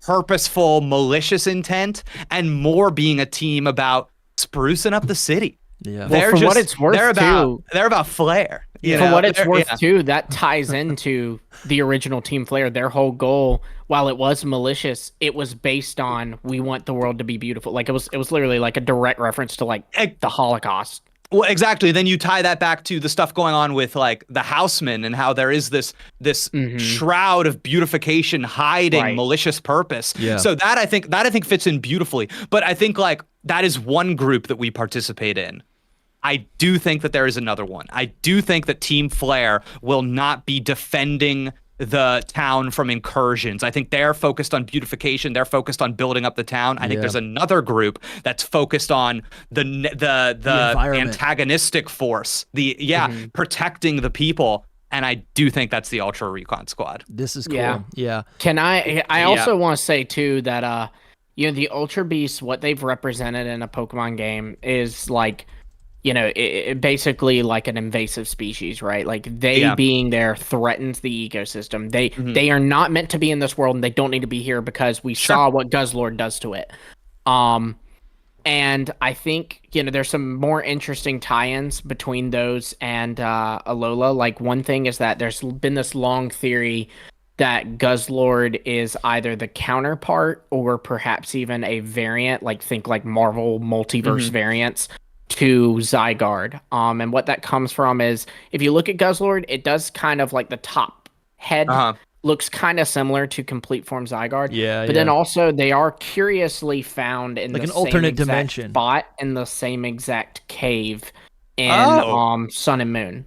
purposeful, malicious intent and more being a team about sprucing up the city. Yeah. Well, what it's worth, they're about flair. For what it's worth, too, that ties into the original Team Flare. Their whole goal, while it was malicious, it was based on we want the world to be beautiful. Like it was literally like a direct reference to like the Holocaust. Well, exactly. Then you tie that back to the stuff going on with like the Housemen and how there is this shroud of beautification hiding malicious purpose. Yeah. So that I think fits in beautifully. But I think like that is one group that we participate in. I do think that there is another one. I do think that Team Flare will not be defending the town from incursions. I think they're focused on beautification. They're focused on building up the town. I think there's another group that's focused on the antagonistic force, protecting the people. And I do think that's the Ultra Recon Squad. This is cool. Yeah. Can I also want to say too that the Ultra Beasts, what they've represented in a Pokemon game is like, it basically like an invasive species, right? Like they being there threatens the ecosystem. They are not meant to be in this world, and they don't need to be here because we saw what Guzzlord does to it. And I think there's some more interesting tie-ins between those and Alola. Like one thing is that there's been this long theory that Guzzlord is either the counterpart or perhaps even a variant, like think like Marvel multiverse variants to Zygarde. And what that comes from is if you look at Guzzlord, it does kind of like the top head looks kind of similar to complete form Zygarde. But then also they are curiously found in like the an alternate same dimension spot in the same exact cave in Sun and Moon.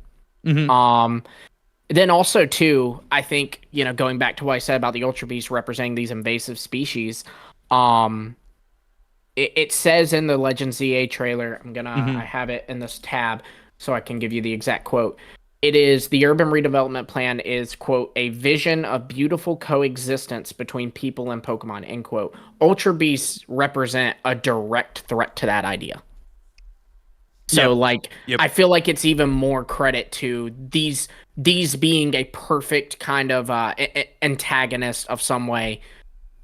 Then also too, I think, going back to what I said about the Ultra Beast representing these invasive species, it says in the Legends ZA trailer, I have it in this tab so I can give you the exact quote. It is the urban redevelopment plan is, quote, a vision of beautiful coexistence between people and Pokemon, end quote. Ultra Beasts represent a direct threat to that idea. So I feel like it's even more credit to these being a perfect kind of antagonist of some way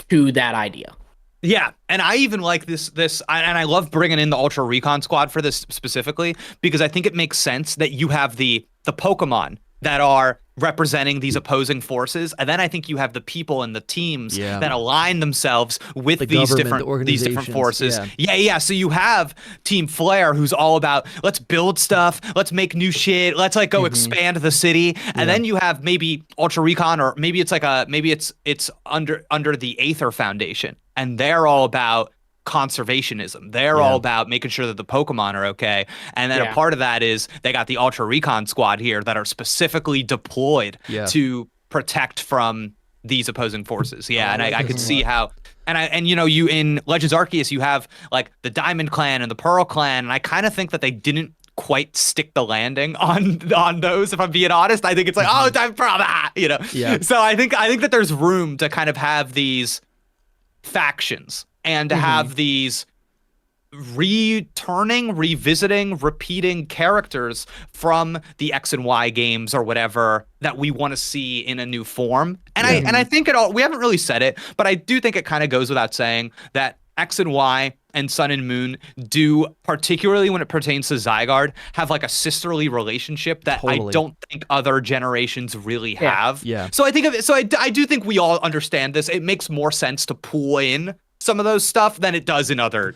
to that idea. Yeah, and I even like this, and I love bringing in the Ultra Recon Squad for this specifically, because I think it makes sense that you have the Pokemon that are representing these opposing forces, and then I think you have the people and the teams that align themselves with these different forces. So you have Team Flare, who's all about let's build stuff, let's make new shit, let's like go expand the city, and then you have maybe Ultra Recon, or maybe it's like it's under the Aether Foundation, and they're all about conservationism. They're all about making sure that the Pokemon are okay. And then a part of that is they got the Ultra Recon Squad here that are specifically deployed to protect from these opposing forces. And I could see how, and you in Legends Arceus, you have like the Diamond Clan and the Pearl Clan, and I kind of think that they didn't quite stick the landing on those, if I'm being honest. I think it's like, time for that, So I think that there's room to kind of have these factions and to have these revisiting, repeating characters from the X and Y games or whatever that we want to see in a new form. And I think we haven't really said it, but I do think it kind of goes without saying that X and Y and Sun and Moon do, particularly when it pertains to Zygarde, have like a sisterly relationship that I don't think other generations really have. So I think of it. So I do think we all understand this. It makes more sense to pull in some of those stuff than it does in other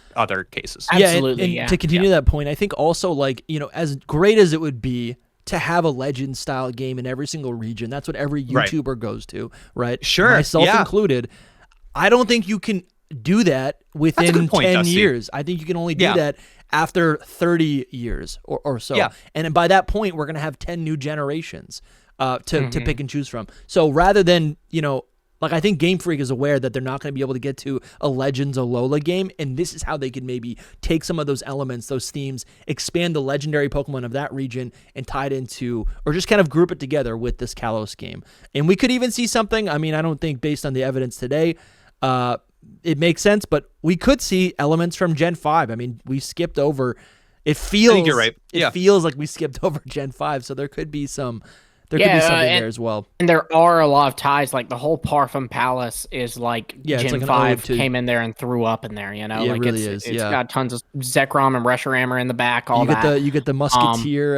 cases. Absolutely. And to continue that point, I think also as great as it would be to have a Legend style game in every single region, that's what every YouTuber goes to, right? Sure. Myself included. I don't think you can do that within 10 years. I think you can only do that after 30 years or so. And by that point, we're going to have 10 new generations to pick and choose from. So rather than, I think Game Freak is aware that they're not going to be able to get to a Legends Alola game, and this is how they could maybe take some of those elements, those themes, expand the legendary Pokemon of that region, and tie it into, or just kind of group it together with this Kalos game. And we could even see something, I don't think based on the evidence today, it makes sense, but we could see elements from Gen 5. We skipped over, it feels, I think you're right. It feels like we skipped over Gen 5, so there could be some... There could be something there as well. And there are a lot of ties. Like the whole Parfum Palace is like Gen 5 came in there and threw up in there, it really is. It's got tons of Zekrom and Reshiram in the back, You get the Musketeer,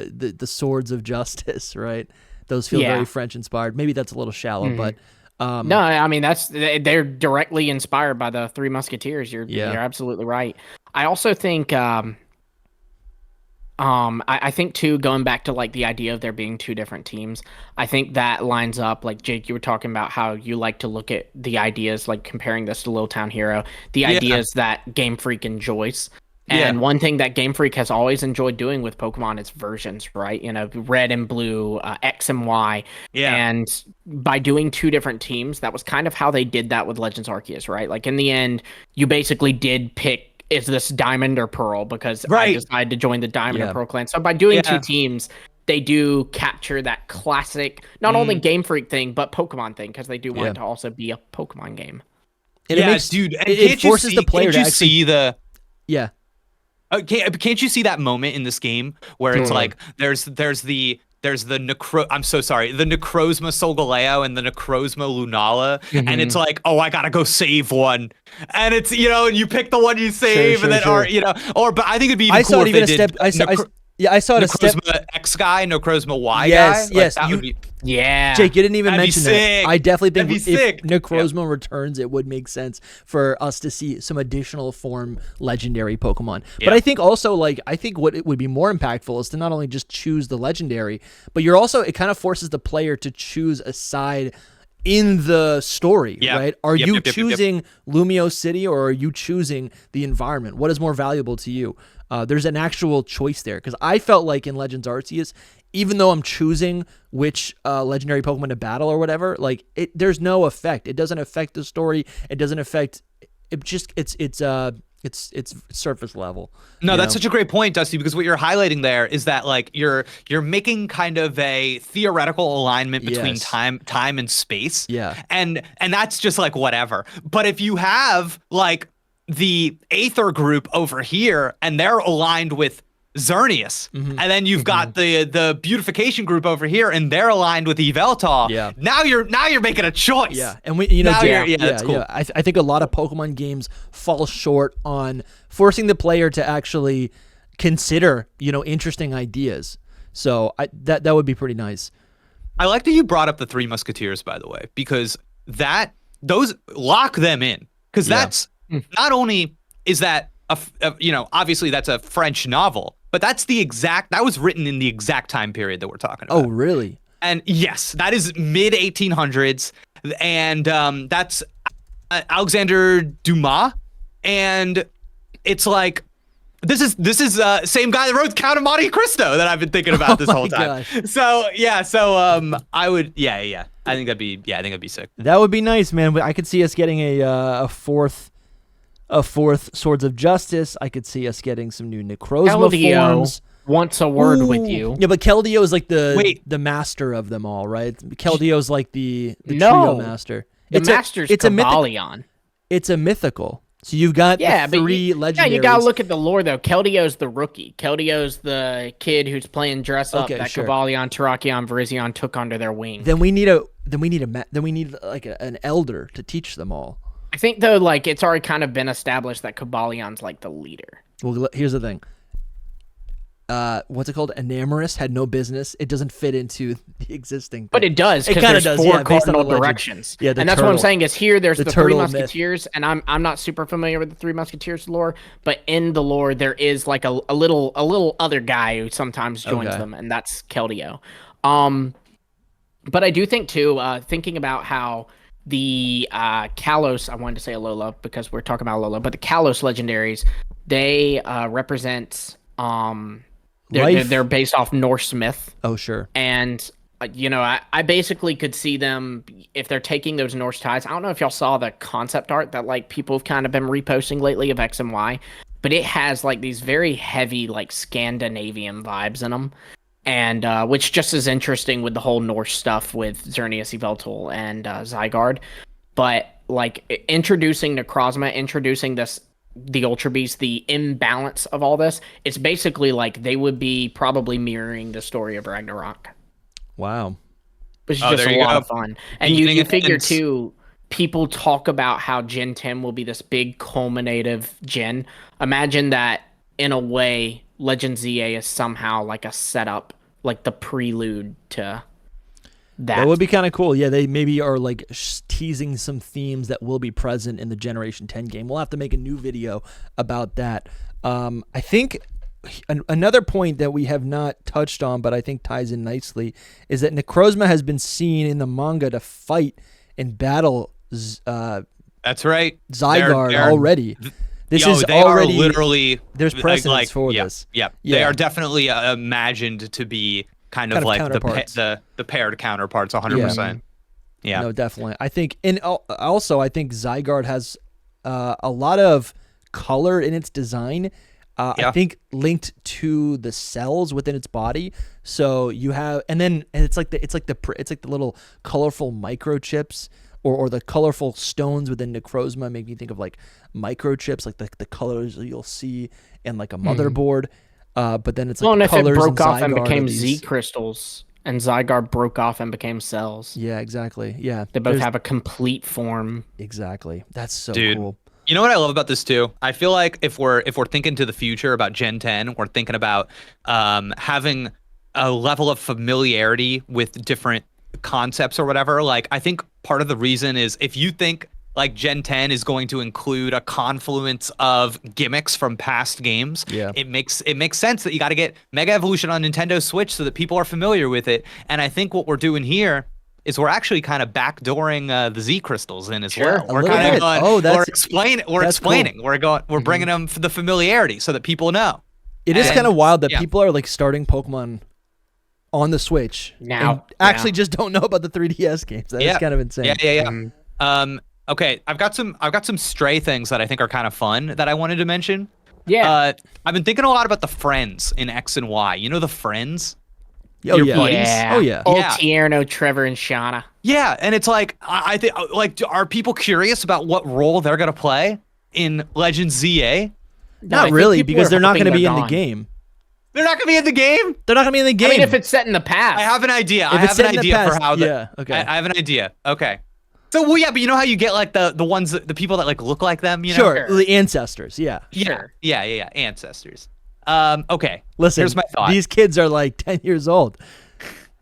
the Swords of Justice, right? Those feel very French inspired. Maybe that's a little shallow, but... no, they're directly inspired by the Three Musketeers. You're absolutely right. I also think... I think too, going back to like the idea of there being two different teams, I think that lines up, like Jake, you were talking about how you like to look at the ideas, like comparing this to Little Town Hero, the ideas that Game Freak enjoys. And one thing that Game Freak has always enjoyed doing with Pokemon is versions, right? Red and blue, X and Y. And by doing two different teams, that was kind of how they did that with Legends Arceus, right? Like in the end, you basically did pick, is this Diamond or Pearl? Because I decided to join the Diamond or Pearl clan. So by doing two teams, they do capture that classic, not only Game Freak thing, but Pokemon thing, because they do want it to also be a Pokemon game. And it forces the player to actually see the... Yeah. Can't you see that moment in this game where it's like there's the Necrozma Solgaleo and the Necrozma Lunala, and it's like, I gotta go save one, and it's and you pick the one you save, but I think it'd be even cool if they did. Yeah, I saw it. Necrozma X guy, Necrozma Y yes, guy. Yes, that would be. Yeah. Jake, you didn't even That'd be mention sick. that. I definitely think That'd be if sick. Necrozma returns, it would make sense for us to see some additional form legendary Pokemon. But I think also, like, I think what it would be more impactful is to not only just choose the legendary, but you're also, it kind of forces the player to choose a side in the story, right? Are you choosing Lumio City, or are you choosing the environment? What is more valuable to you? There's an actual choice there, because I felt like in Legends Arceus, even though I'm choosing which legendary Pokemon to battle or whatever, like there's no effect. It doesn't affect the story. It doesn't affect. It just it's surface level. No, that's such a great point, Dusty, because what you're highlighting there is that like you're making kind of a theoretical alignment between time and space. Yeah. And that's just like whatever. But if you have like the Aether group over here and they're aligned with Xerneas, and then you've got the beautification group over here and they're aligned with Yveltal. Yeah. Now you're making a choice. Yeah. And we that's cool. I think a lot of Pokemon games fall short on forcing the player to actually consider, interesting ideas. So that would be pretty nice. I like that you brought up the Three Musketeers, by the way, because those lock them in, because that's not only is that obviously that's a French novel, but that was written in the exact time period that we're talking about. Oh, really? And yes, that is mid 1800s, and that's Alexander Dumas, and it's like this is same guy that wrote Count of Monte Cristo that I've been thinking about this whole time. Gosh. So I would I think that'd be sick. That would be nice, man. But I could see us getting a fourth Swords of Justice. I could see us getting some new Necrozma forms. Wants a word with you. Yeah, but Keldeo is like the master of them all, right? Keldeo's like the trio master. Master's Cobalion. It's a mythical. So you've got three legendaries. Yeah, you gotta look at the lore though. Keldeo's the rookie. Keldeo's the kid who's playing dress up that Cobalion, Terrakion, Virizion took under their wing. Then we need like an elder to teach them all. I think though, like it's already kind of been established that Cobalion's like the leader. Well, here's the thing. What's it called? Enamorous had no business. It doesn't fit into the existing thing. But it does, because there's four cardinal directions. Yeah, and that's what I'm saying is here there's the Three Musketeers, and I'm not super familiar with the Three Musketeers lore, but in the lore there is like a little other guy who sometimes joins them, and that's Keldeo. But I do think too, thinking about how the Kalos, I wanted to say Alola because we're talking about Alola, but the Kalos legendaries, they represent they're based off Norse myth. Oh, sure. And I basically could see them if they're taking those Norse ties. I don't know if y'all saw the concept art that like people have kind of been reposting lately of X and Y, but it has like these very heavy like Scandinavian vibes in them. And which just is interesting with the whole Norse stuff with Xerneas, Yveltal, and Zygarde. But like introducing Necrozma, introducing the Ultra Beast, the imbalance of all this, it's basically like they would be probably mirroring the story of Ragnarok. Wow. Which is just a lot of fun. And you figure too, people talk about how Gen 10 will be this big culminative gen. Imagine that in a way, Legend ZA is somehow like a setup, like the prelude to that would be kind of cool. Yeah, they maybe are like teasing some themes that will be present in the Generation 10 game. We'll have to make a new video about that. I think another point that we have not touched on, but I think ties in nicely, is that Necrozma has been seen in the manga to fight and battle that's right. Zygarde already. This is they already are literally there's precedence for this. Yeah, they are definitely imagined to be kind of like the paired counterparts 100%. Yeah. No, definitely. I think, and also I think Zygarde has a lot of color in its design. I think linked to the cells within its body. So you have, and it's like the little colorful microchips. Or the colorful stones within Necrozma make me think of like microchips, like the colors you'll see in like a motherboard. But then it's like and if it broke off and Zygarde became Z crystals, and Zygarde broke off and became cells. Yeah, exactly. Yeah, they both have a complete form. Exactly. That's so cool. You know what I love about this too? I feel like if we're thinking to the future about Gen 10, we're thinking about having a level of familiarity with different concepts or whatever. Like, I think part of the reason is if you think like Gen 10 is going to include a confluence of gimmicks from past games, it makes sense that you got to get Mega Evolution on Nintendo Switch so that people are familiar with it. And I think what we're doing here is we're actually kind of backdooring the Z crystals in as well. We're kind of going, we're explaining. Cool. We're bringing them for the familiarity so that people know. It is kind of wild that people are like starting Pokemon on the Switch now, and actually just don't know about the 3DS games. That is kind of insane. Okay, I've got some stray things that I think are kind of fun that I wanted to mention. Yeah. I've been thinking a lot about the friends in X and Y. You know the friends? Your buddies? Yeah. Oh yeah. Old Tierno, Trevor, and Shauna. Yeah, and it's like I think like are people curious about what role they're gonna play in Legends ZA? Not really, because they're not going to be in the game. They're not going to be in the game? They're not going to be in the game. I mean, if it's set in the past. I have an idea. I have an idea for how okay. I have an idea. Okay. So, well, yeah, but you know how you get like the ones, the people that like look like them, you know? Sure, the ancestors, yeah. Sure. Yeah, ancestors. Okay. Listen, here's my thought. These kids are like 10 years old.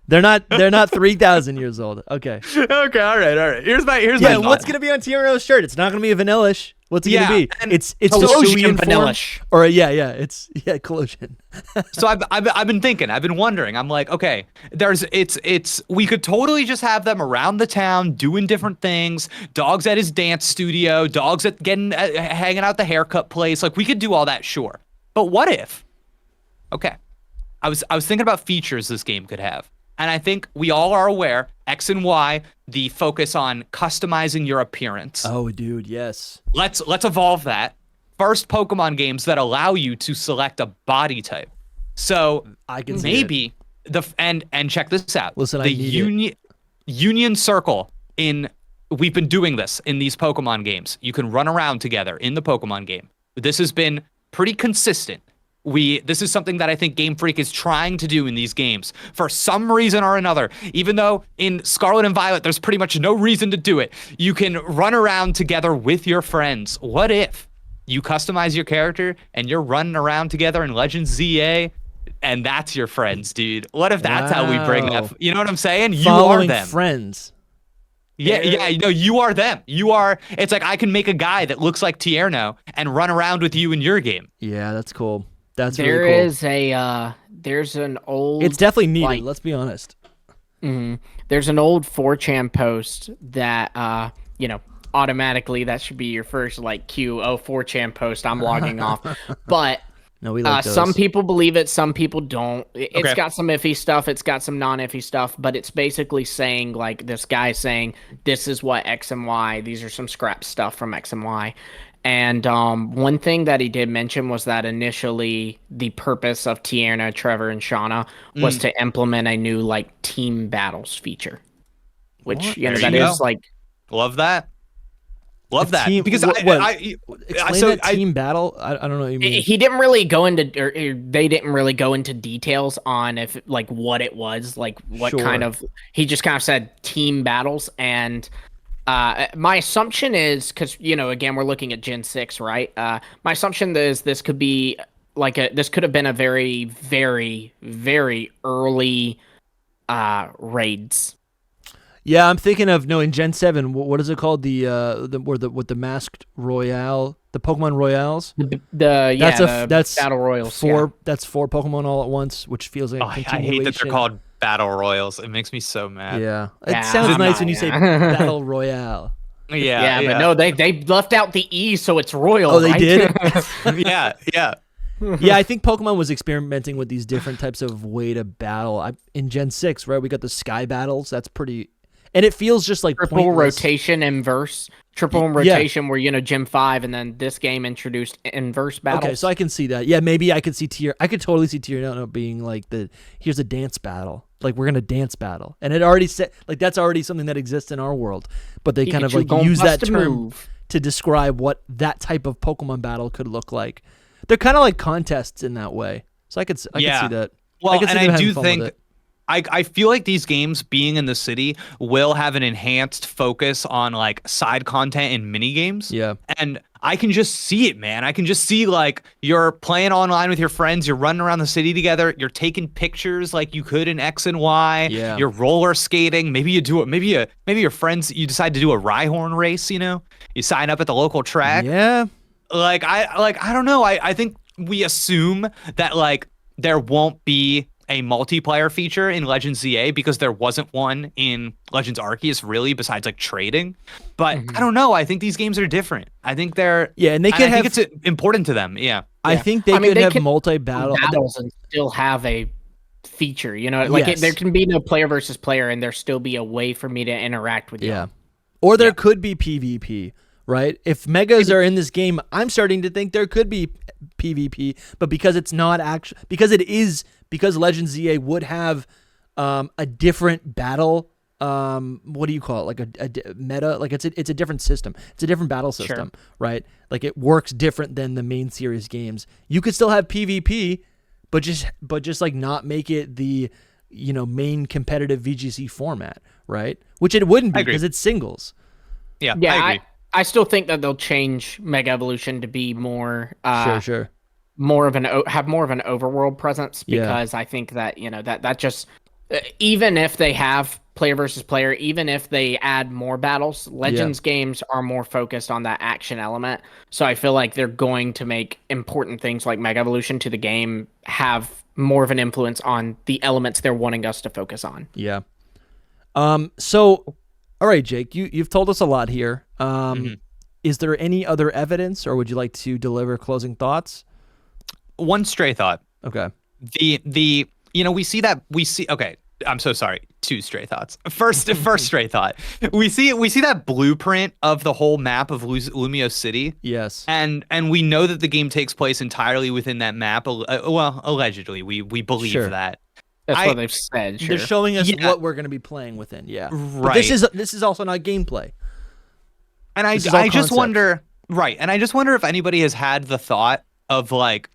They're not 3,000 years old. Okay. Okay, all right. Here's my thought. What's going to be on Tierno's shirt? It's not going to be a Vanillish. What's it going to be? It's Collusion Vanillish. Or it's Collusion. So I've been thinking, I've been wondering. I'm like, okay, we could totally just have them around the town doing different things. Dogs at his dance studio, dogs at hanging out the haircut place. Like we could do all that, sure. But what if? Okay, I was thinking about features this game could have. And I think we all are aware, X and Y, the focus on customizing your appearance. Oh, dude, yes. Let's evolve that. First Pokemon games that allow you to select a body type. So I can maybe and check this out. Listen, the Union Circle we've been doing this in these Pokemon games. You can run around together in the Pokemon game. This has been pretty consistent. This is something that I think Game Freak is trying to do in these games for some reason or another. Even though in Scarlet and Violet, there's pretty much no reason to do it. You can run around together with your friends. What if you customize your character and you're running around together in Legends ZA and that's your friends, dude? What if that's how we bring that? You know what I'm saying? You are them. Friends. Yeah, you are them. It's like I can make a guy that looks like Tierno and run around with you in your game. Yeah, that's cool. That's really cool. There's an old. It's definitely needed. Let's be honest. Mm-hmm. There's an old 4chan post that automatically that should be your first cue. Oh, 4chan post. I'm logging off. But no, we like those. Some people believe it. Some people don't. It's got some iffy stuff. It's got some non-iffy stuff. But it's basically saying this guy saying this is what X and Y. These are some scrap stuff from X and Y. And one thing that he did mention was that initially the purpose of Tierna, Trevor, and Shauna was to implement a new team battles feature, which that is love that. Love that because explain that team battle. I don't know what you mean. He didn't really go into, or they didn't really go into details on if what it was, what kind of. He just kind of said team battles and. My assumption is because again we're looking at Gen 6, right? My assumption is this could be this could have been a very, very, very early raids. Yeah, I'm thinking of in Gen 7. What is it called? With the masked royale, the Pokemon Royales. That's battle royals. That's 4 Pokemon all at once, which feels like a continuation. I hate that they're called battle royals. It makes me so mad. Yeah, it sounds nice when you say battle royale. Yeah, but no, they left out the E, so it's royal. Oh, they did. Yeah. Yeah, I think Pokemon was experimenting with these different types of way to battle. In Gen 6, right, we got the Sky battles. That's pretty, and it feels just like triple pointless. Rotation inverse. Triple rotation where Gen 5 and then this game introduced inverse battles. Okay, so I can see that. Yeah, maybe I could totally see Tier being here's a dance battle. We're gonna dance battle. And it already said that's already something that exists in our world. But they kind of use that term to describe what that type of Pokemon battle could look like. They're kind of like contests in that way. So I could see that. Well, and I do think I feel like these games being in the city will have an enhanced focus on like side content and mini games. Yeah. And I can just see it, man. I can just see like you're playing online with your friends, you're running around the city together, you're taking pictures like you could in X and Y. Yeah. You're roller skating. Maybe you do it. Maybe your friends, you decide to do a Rhyhorn race, you know? You sign up at the local track. Yeah. I don't know. I think we assume that like there won't be a multiplayer feature in Legends ZA because there wasn't one in Legends Arceus really, besides like trading. But I don't know. I think these games are different. I think they're and they can I think it's important to them. Yeah. I think they could have multi-battle battles and still have a feature. You know, like there can be no player versus player, and there still be a way for me to interact with you. Yeah, or there could be PvP. Right? If megas are in this game, I'm starting to think there could be PvP, but because it's not actually, because Legends ZA would have a different battle, what do you call it? Like a meta, like it's a different system. It's a different battle system, right? Like it works different than the main series games. You could still have PvP, but just like not make it the, main competitive VGC format, right? Which it wouldn't be because it's singles. Yeah, I agree. I still think that they'll change Mega Evolution to be more sure. More of an overworld presence, because I think that that just even if they have player versus player, even if they add more battles, Legends games are more focused on that action element. So I feel like they're going to make important things like Mega Evolution to the game have more of an influence on the elements they're wanting us to focus on. Yeah. So all right, Jake, you've told us a lot here. Is there any other evidence, or would you like to deliver closing thoughts? One stray thought. Okay. We see. Okay, I'm so sorry. Two stray thoughts. First stray thought. We see that blueprint of the whole map of Lumiose City. Yes. And we know that the game takes place entirely within that map. Well, allegedly, we believe that. That's what they've said. Sure. They're showing us what we're going to be playing within. Yeah. Right. But this is also not gameplay. And I just wonder. Right. And I just wonder if anybody has had the thought of like,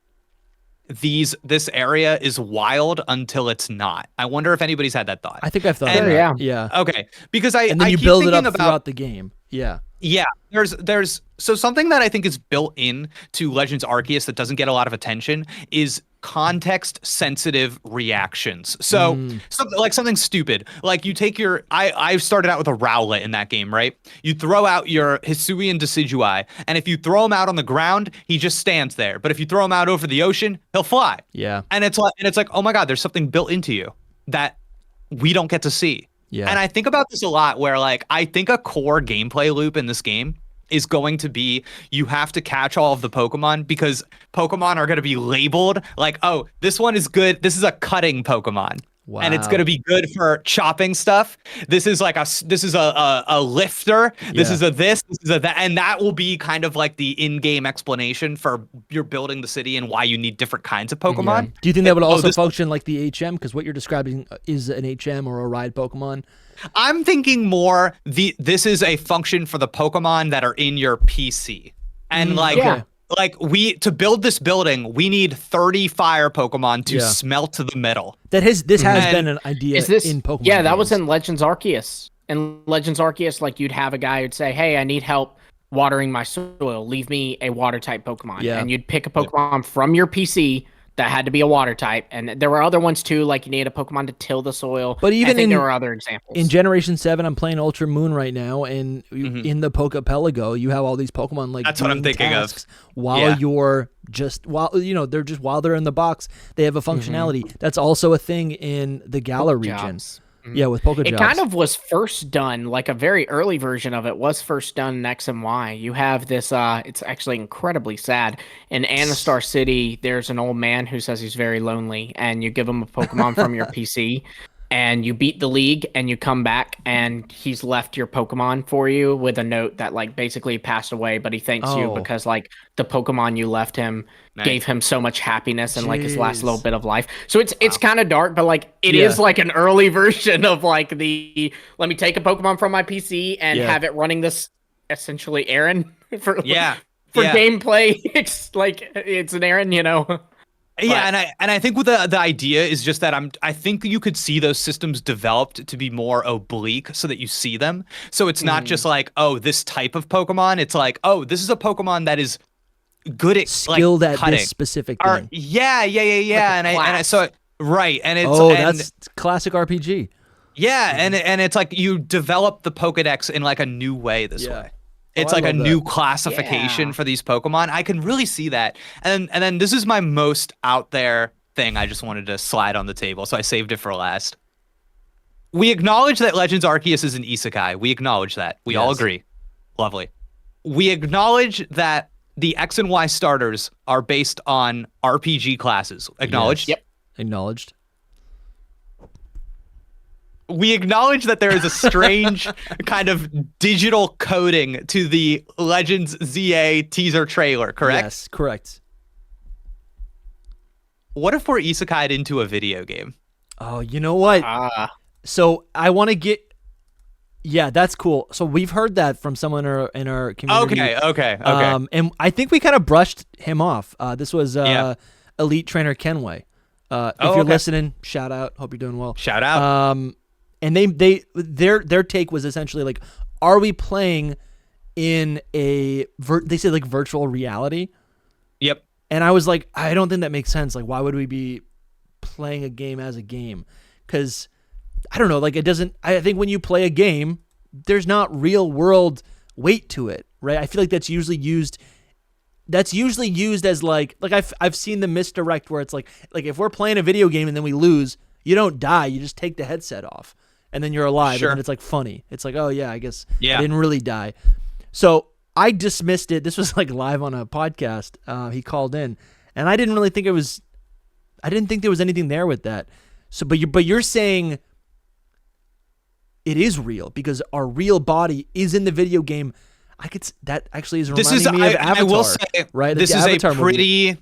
this area is wild until it's not. I wonder if anybody's had that thought. I think I've thought of that. Yeah. Okay. Because and then you keep build it up about, throughout the game. Yeah. Yeah. There's something that I think is built in to Legends Arceus that doesn't get a lot of attention is context sensitive reactions. So something stupid. Like you take I've started out with a Rowlet in that game, right? You throw out your Hisuian Decidueye, and if you throw him out on the ground, he just stands there. But if you throw him out over the ocean, he'll fly. Yeah. And it's like, oh my God, there's something built into you that we don't get to see. Yeah. And I think about this a lot where like I think a core gameplay loop in this game is going to be you have to catch all of the Pokemon because Pokemon are going to be labeled like, oh, this one is good. This is a cutting Pokemon. Wow. And it's going to be good for chopping stuff. This is like a lifter. This is a that. And that will be kind of like the in-game explanation for you're building the city and why you need different kinds of Pokemon. Yeah. Do you think that would also function like the HM? Because what you're describing is an HM or a ride Pokemon. I'm thinking more this is a function for the Pokemon that are in your PC. And like to build this building, we need 30 fire Pokemon to smelt the metal. This has been an idea in Pokemon. Yeah, that was in Legends Arceus. In Legends Arceus, like you'd have a guy who'd say, "Hey, I need help watering my soil. Leave me a water type Pokemon." Yeah. And you'd pick a Pokemon from your PC that had to be a water type, and there were other ones too, like you need a Pokemon to till the soil. But even there were other examples. In Generation 7, I'm playing Ultra Moon right now, and in the Pokepelago, you have all these Pokemon like that's what I'm thinking of. While they're in the box, they have a functionality. That's also a thing in the Galar region. Yeah, with Pokejobs. It kind of was first done, like a very early version of it was first done in X and Y. You have this, it's actually incredibly sad. In Anastar City, there's an old man who says he's very lonely, and you give him a Pokemon from your PC, and you beat the league, and you come back, and he's left your Pokemon for you with a note that, like, basically passed away, but he thanks you because, like, the Pokemon you left him gave him so much happiness and, like, his last little bit of life. So it's kind of dark, but, like, it is, like, an early version of, like, let me take a Pokemon from my PC and have it running this, essentially, errand for gameplay. It's, like, it's an errand, Yeah, and I think with the idea is just that I think you could see those systems developed to be more oblique so that you see them. So it's not just like, oh, this type of Pokemon. It's like, oh, this is a Pokemon that is good at skilled like, at cutting. this specific thing. Yeah. Like and it's that's classic RPG. Yeah, and it's like you develop the Pokedex in like a new way this way. It's like a new classification for these Pokemon. I can really see that. And then this is my most out there thing I just wanted to slide on the table, so I saved it for last. We acknowledge that Legends Arceus is an isekai. We acknowledge that. We all agree. Lovely. We acknowledge that the X and Y starters are based on RPG classes. Acknowledged? Yes. Yep. Acknowledged. We acknowledge that there is a strange kind of digital coding to the Legends ZA teaser trailer, correct? Yes, correct. What if we're isekai'd into a video game? Oh, you know what? So I want to get... Yeah, that's cool. So we've heard that from someone in our community. Okay. And I think we kind of brushed him off. This was Elite Trainer Kenway. If you're listening, shout out. Hope you're doing well. Shout out. And their take was essentially like, are we playing in they said like virtual reality? Yep. And I was like, I don't think that makes sense. Like, why would we be playing a game as a game? Because I don't know, like it doesn't. I think when you play a game, there's not real world weight to it, right? I feel like that's usually used as like I've seen the misdirect where it's like if we're playing a video game and then we lose, you don't die, you just take the headset off and then you're alive. Sure. And then it's like funny. It's like, oh yeah, I guess I Yeah. didn't really die. So I dismissed it. This was like live on a podcast. He called in, and I didn't think there was anything there with that. So, but you're saying it is real because our real body is in the video game. That actually is reminding me of Avatar. I will say, right? This the is Avatar a pretty.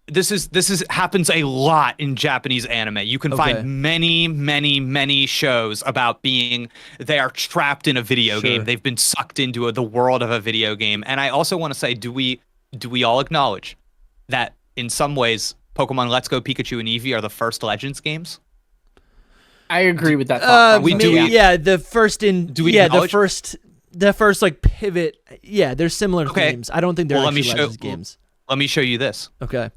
This happens a lot in Japanese anime. You can find many shows about they are trapped in a video game. They've been sucked into the world of a video game. And I also want to say, do we all acknowledge that in some ways Pokemon Let's Go Pikachu and Eevee are the first Legends games? I agree with that. Thought the first like pivot. Yeah, there's similar themes. I don't think they're actually Legends games. Let me show you this. Okay.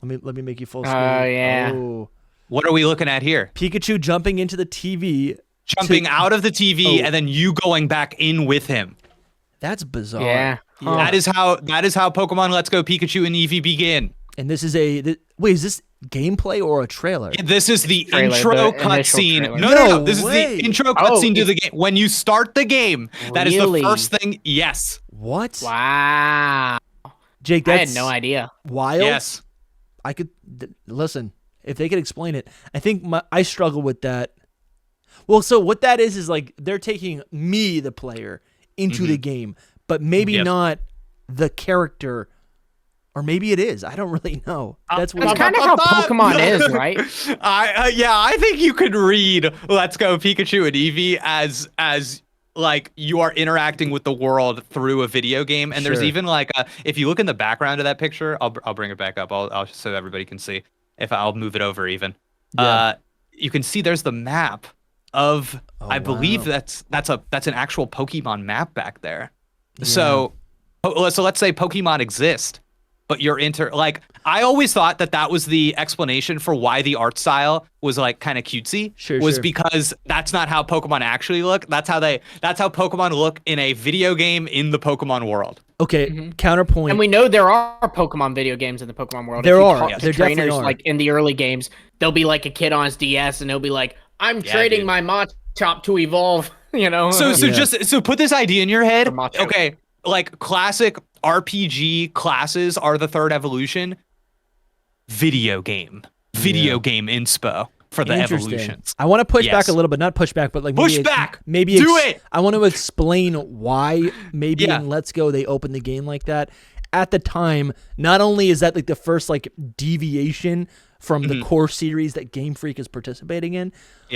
Let me make you full screen. Oh yeah. Oh. What are we looking at here? Pikachu jumping into the TV. Jumping out of the TV and then you going back in with him. That's bizarre. Yeah. Huh. That is how Pokemon Let's Go Pikachu and Eevee begin. And this is is this gameplay or a trailer? This is the intro cutscene. No. This is the intro cutscene to the game. When you start the game, that is the first thing. Yes. What? Wow. Jake, I had no idea. Wild. Yes. I could listen if they could explain it. I think I struggle with that. Well, so what that is like they're taking me, the player, into the game, but maybe not the character. Or maybe it is. I don't really know. That's kind of how Pokemon is, right? I think you could read Let's Go Pikachu and Eevee as like you are interacting with the world through a video game. And there's even like if you look in the background of that picture, I'll bring it back up. I'll so everybody can see. If I'll move it over even. Yeah. You can see there's the map of I believe that's an actual Pokemon map back there. Yeah. So let's say Pokemon exist. But you're I always thought that was the explanation for why the art style was like kind of cutesy. Because that's not how Pokemon actually look. That's how Pokemon look in a video game in the Pokemon world. Okay, counterpoint. And we know there are Pokemon video games in the Pokemon world. There are. There definitely are. Like in the early games, there'll be like a kid on his DS and he'll be like, "I'm trading my Machop to evolve." You know. So put this idea in your head. Okay, like classic RPG classes are the third evolution. Video game inspo for the evolutions. I want to push back a little bit, not push back, but like push back. Maybe do it. I want to explain why maybe in Let's Go they opened the game like that. At the time, not only is that like the first like deviation from the core series that Game Freak is participating in,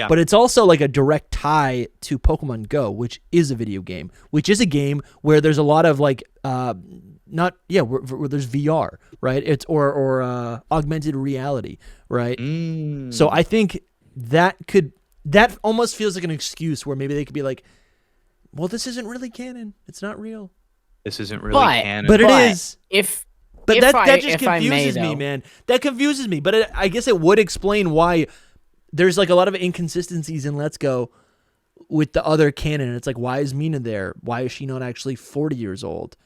but it's also like a direct tie to Pokemon Go, which is a video game, which is a game where there's a lot of like where there's VR, right? It's or augmented reality, right? So I think that almost feels like an excuse where maybe they could be like, well, this isn't really canon. It's not real. This isn't really canon. But it is. But that just confuses me, man. That confuses me. But I guess it would explain why there's like a lot of inconsistencies in Let's Go with the other canon. It's like, why is Mina there? Why is she not actually 40 years old?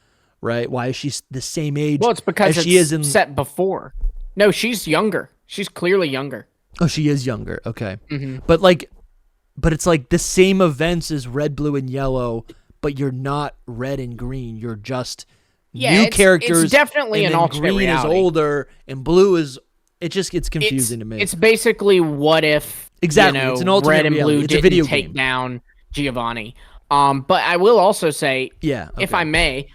Right? Why is she the same age? Well, it's because she is in set before. No, she's younger. She's clearly younger. Oh, she is younger. Okay. But it's like the same events as red, blue, and yellow, but you're not red and green. You're just new characters. It's definitely an alternate green reality. is older and blue is. It just gets confusing to me. It's basically what if exactly it's an alternate red and reality. blue It's a video didn't take game. down Giovanni. But I will also say, if I may,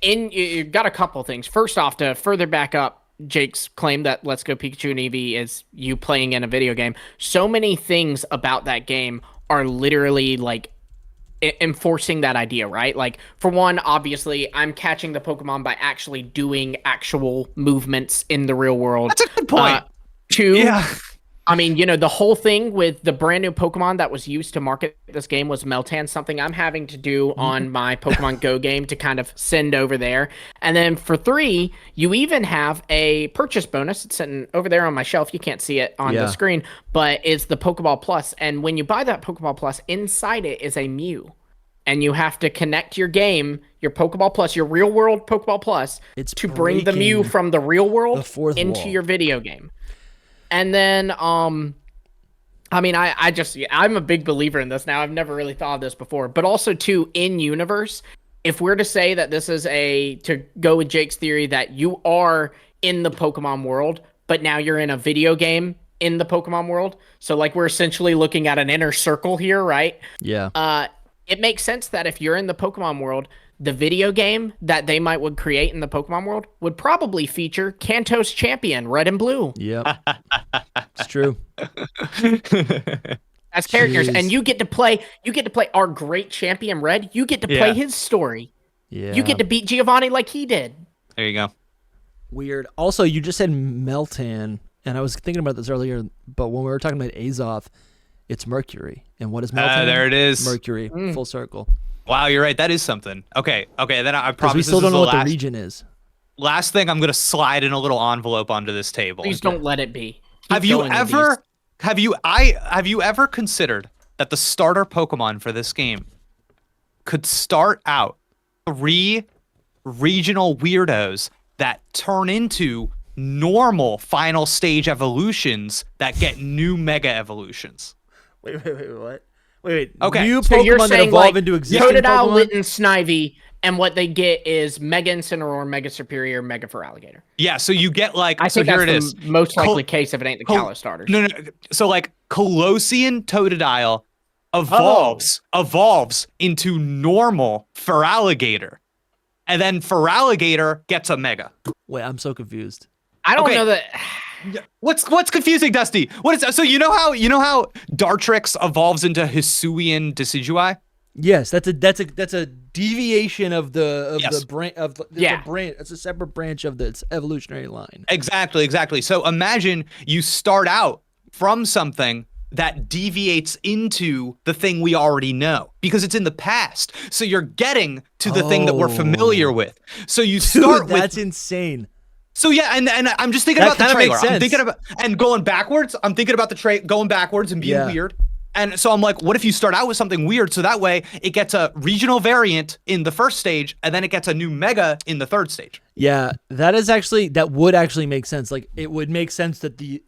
you got a couple things. First off, to further back up Jake's claim that Let's Go Pikachu and Eevee is you playing in a video game. So many things about that game are literally like enforcing that idea, right? Like, for one, obviously, I'm catching the Pokemon by actually doing actual movements in the real world. That's a good point. Two, I mean, the whole thing with the brand new Pokemon that was used to market this game was Meltan, something I'm having to do on my Pokemon Go game to kind of send over there. And then for 3, you even have a purchase bonus. It's sitting over there on my shelf. You can't see it on the screen, but it's the Pokeball Plus. And when you buy that Pokeball Plus, inside it is a Mew. And you have to connect your game, your Pokeball Plus, your real world Pokeball Plus, to bring the Mew from the real world into your video game. And then, I mean, I'm a big believer in this now. I've never really thought of this before. But also, too, in universe, if we're to say that this is to go with Jake's theory that you are in the Pokemon world, but now you're in a video game in the Pokemon world. So, like, we're essentially looking at an inner circle here, right? Yeah. It makes sense that if you're in the Pokemon world, the video game that they would create in the Pokemon world would probably feature Kanto's champion, Red and Blue. Yep. It's true. As characters. And you get to play our great champion Red. You get to play his story. Yeah. You get to beat Giovanni like he did. There you go. Weird. Also, you just said Meltan, and I was thinking about this earlier, but when we were talking about Azoth, it's Mercury. And what is Meltan? There it is. Mercury. Full circle. Wow, you're right. That is something. Okay. Then I promise we still don't know what the region is. Last thing, I'm gonna slide in a little envelope onto this table. Please don't let it be. Have you ever considered that the starter Pokemon for this game could start out 3 regional weirdos that turn into normal final stage evolutions that get new mega evolutions? Wait, what? Wait. Okay. New so Pokemon that evolve into existing Totodile, Pokemon? Litten, Snivy, and what they get is Mega Incineroar, Mega Superior, Mega Feraligatr. Yeah, so you get like... I think here that's it is. the most likely case if it ain't the Kalos starters. No. So like Colossian Totodile evolves into normal Feraligatr. And then Feraligatr gets a Mega. Wait, I'm so confused. I don't know that... What's confusing, Dusty? What is so you know how Dartrix evolves into Hisuian Decidueye? Yes, that's a deviation of the branch of the branch. It's a separate branch of the evolutionary line. Exactly. So imagine you start out from something that deviates into the thing we already know because it's in the past. So you're getting to the thing that we're familiar with. So you start with that's insane. So yeah, and I'm just thinking about the trailer. I'm thinking about and going backwards. I'm thinking about the going backwards and being weird. And so I'm like, what if you start out with something weird? So that way it gets a regional variant in the first stage, and then it gets a new Mega in the third stage. Yeah, that would actually make sense. Like it would make sense that the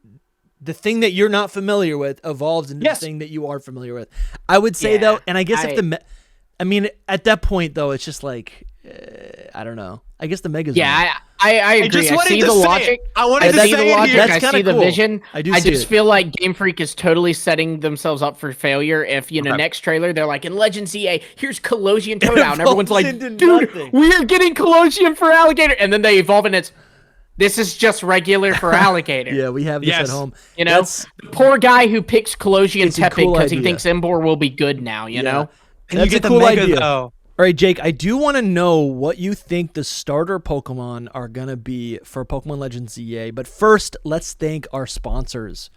thing that you're not familiar with evolves into the thing that you are familiar with. I would say though, and I guess at that point though, it's just like I don't know. I guess the Mega's I agree. I see the logic. I wanted to see the logic. I see the vision. I just feel like Game Freak is totally setting themselves up for failure. If next trailer they're like, in Legends EA, here's Colossian Totodile, and everyone's like, dude, we are getting Colossian Feraligatr, and then they evolve, and this is just regular Feraligatr. Yeah, we have this at home. The poor guy who picks Colossian Tepig because he thinks Emboar will be good now. You know, and you get the Mega though. All right, Jake, I do want to know what you think the starter Pokemon are going to be for Pokemon Legends ZA. But first, let's thank our sponsors.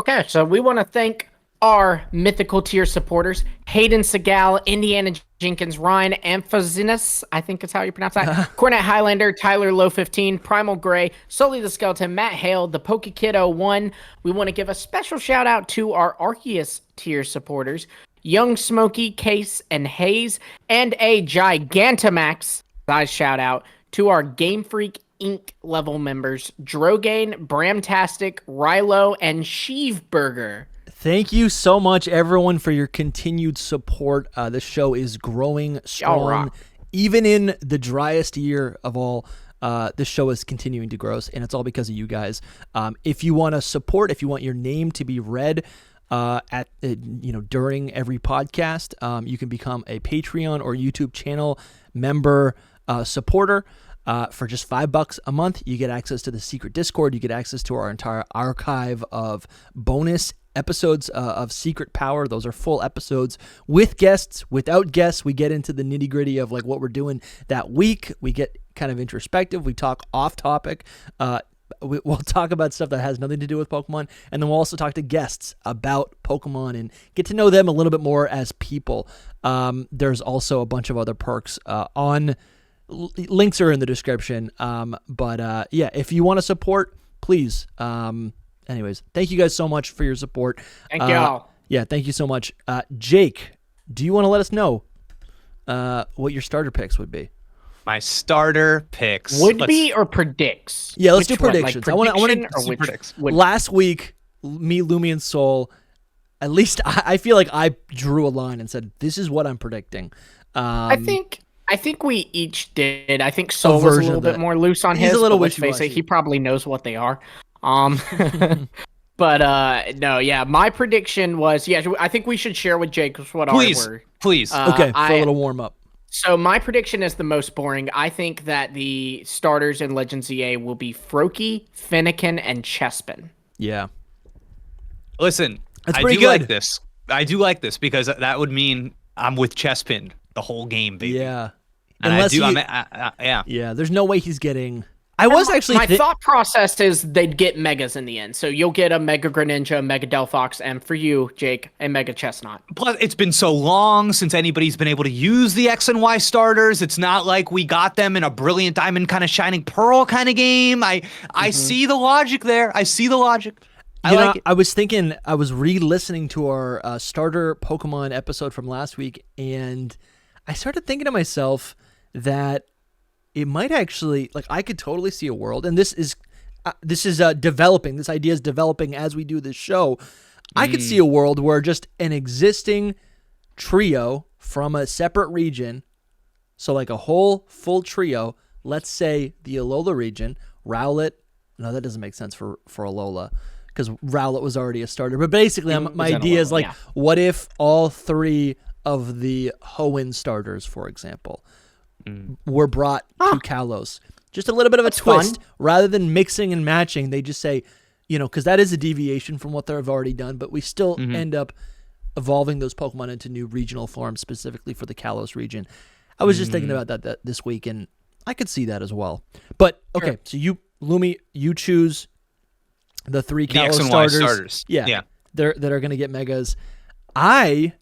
Okay, so we want to thank our mythical tier supporters, Hayden Segal, Indiana Jenkins, Ryan Amphazinus, I think is how you pronounce that, Cornet Highlander, Tyler Low 15, Primal Gray, Sully the Skeleton, Matt Hale, the PokeKid 01. We want to give a special shout out to our Arceus tier supporters, Young Smokey, Case, and Hayes, and a Gigantamax size shout out to our Game Freak Inc. level members, Drogane, Bramtastic, Rilo, and Sheevburger. Thank you so much, everyone, for your continued support. The show is growing strong. Even in the driest year of all, the show is continuing to grow, and it's all because of you guys. If you want to support, if you want your name to be read during every podcast, you can become a Patreon or YouTube channel member supporter. For just $5 a month, you get access to the secret Discord. You get access to our entire archive of bonus episodes of Secret Power. Those are full episodes with guests, without guests. We get into the nitty gritty of like what we're doing that week. We get kind of introspective. We talk off topic. We'll talk about stuff that has nothing to do with Pokemon, and then we'll also talk to guests about Pokemon and get to know them a little bit more as people. There's also a bunch of other perks links are in the description. But if you want to support, please. Anyways, thank you guys so much for your support. Thank y'all. Yeah, thank you so much. Jake, do you want to let us know what your starter picks would be? My starter picks be or predicts? Yeah, let's do predictions. Like I want to predicts. Last week, me, Lumi, and Soul, at least I feel like I drew a line and said, this is what I'm predicting. I think we each did. I think Soul was a little bit more loose on his. He's a little let's face it, he probably knows what they are. But no, yeah. My prediction was, I think we should share with Jake what ours were. Please. Okay, for a little warm up. So my prediction is the most boring. I think that the starters in Legends EA will be Froakie, Fennekin, and Chespin. Yeah. Listen, that's pretty good. Like this. I do like this because that would mean I'm with Chespin the whole game, baby. Yeah. And yeah, there's no way he's getting... My thought process is they'd get Megas in the end. So you'll get a Mega Greninja, Mega Delphox, and for you, Jake, a Mega Chestnut. Plus, it's been so long since anybody's been able to use the X and Y starters. It's not like we got them in a Brilliant Diamond kind of Shining Pearl kind of game. I see the logic there. I see the logic. I like it. I was re-listening to our starter Pokemon episode from last week, and I started thinking to myself that it might actually, like, I could totally see a world, and this is developing. This idea is developing as we do this show. I could see a world where just an existing trio from a separate region, so like a whole full trio, let's say the Alola region, Rowlet. No, that doesn't make sense for Alola because Rowlet was already a starter. But basically, my idea is like, what if all three of the Hoenn starters, for example, were brought to Kalos? Just a little bit of a twist. Fun. Rather than mixing and matching, they just say, because that is a deviation from what they've already done, but we still end up evolving those Pokemon into new regional forms specifically for the Kalos region. I was just thinking about that this week, and I could see that as well. But, okay, so you, Lumi, you choose the three Kalos starters. Yeah. That are going to get Megas. My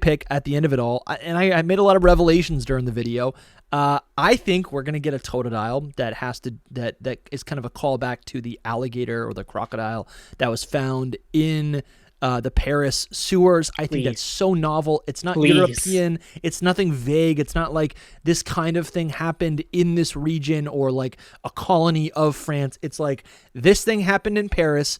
pick at the end of it all, and I made a lot of revelations during the video. I think we're gonna get a Totodile that is kind of a callback to the alligator or the crocodile that was found in the Paris sewers. I think that's so novel. It's not European. It's nothing vague. It's not like this kind of thing happened in this region or like a colony of France. It's like this thing happened in Paris.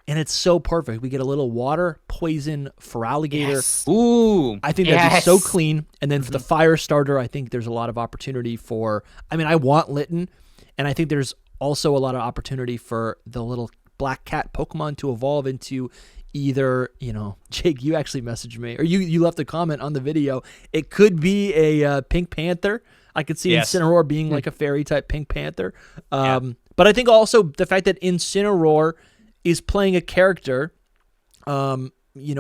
And it's so perfect. We get a little water poison for alligator. Yes. Ooh. I think that'd be so clean. And then for the fire starter, I think there's a lot of opportunity for... I want Litten. And I think there's also a lot of opportunity for the little black cat Pokemon to evolve into either, Jake, you actually messaged me. Or you left a comment on the video. It could be a Pink Panther. I could see Incineroar being like a fairy-type Pink Panther. But I think also the fact that Incineroar is playing a character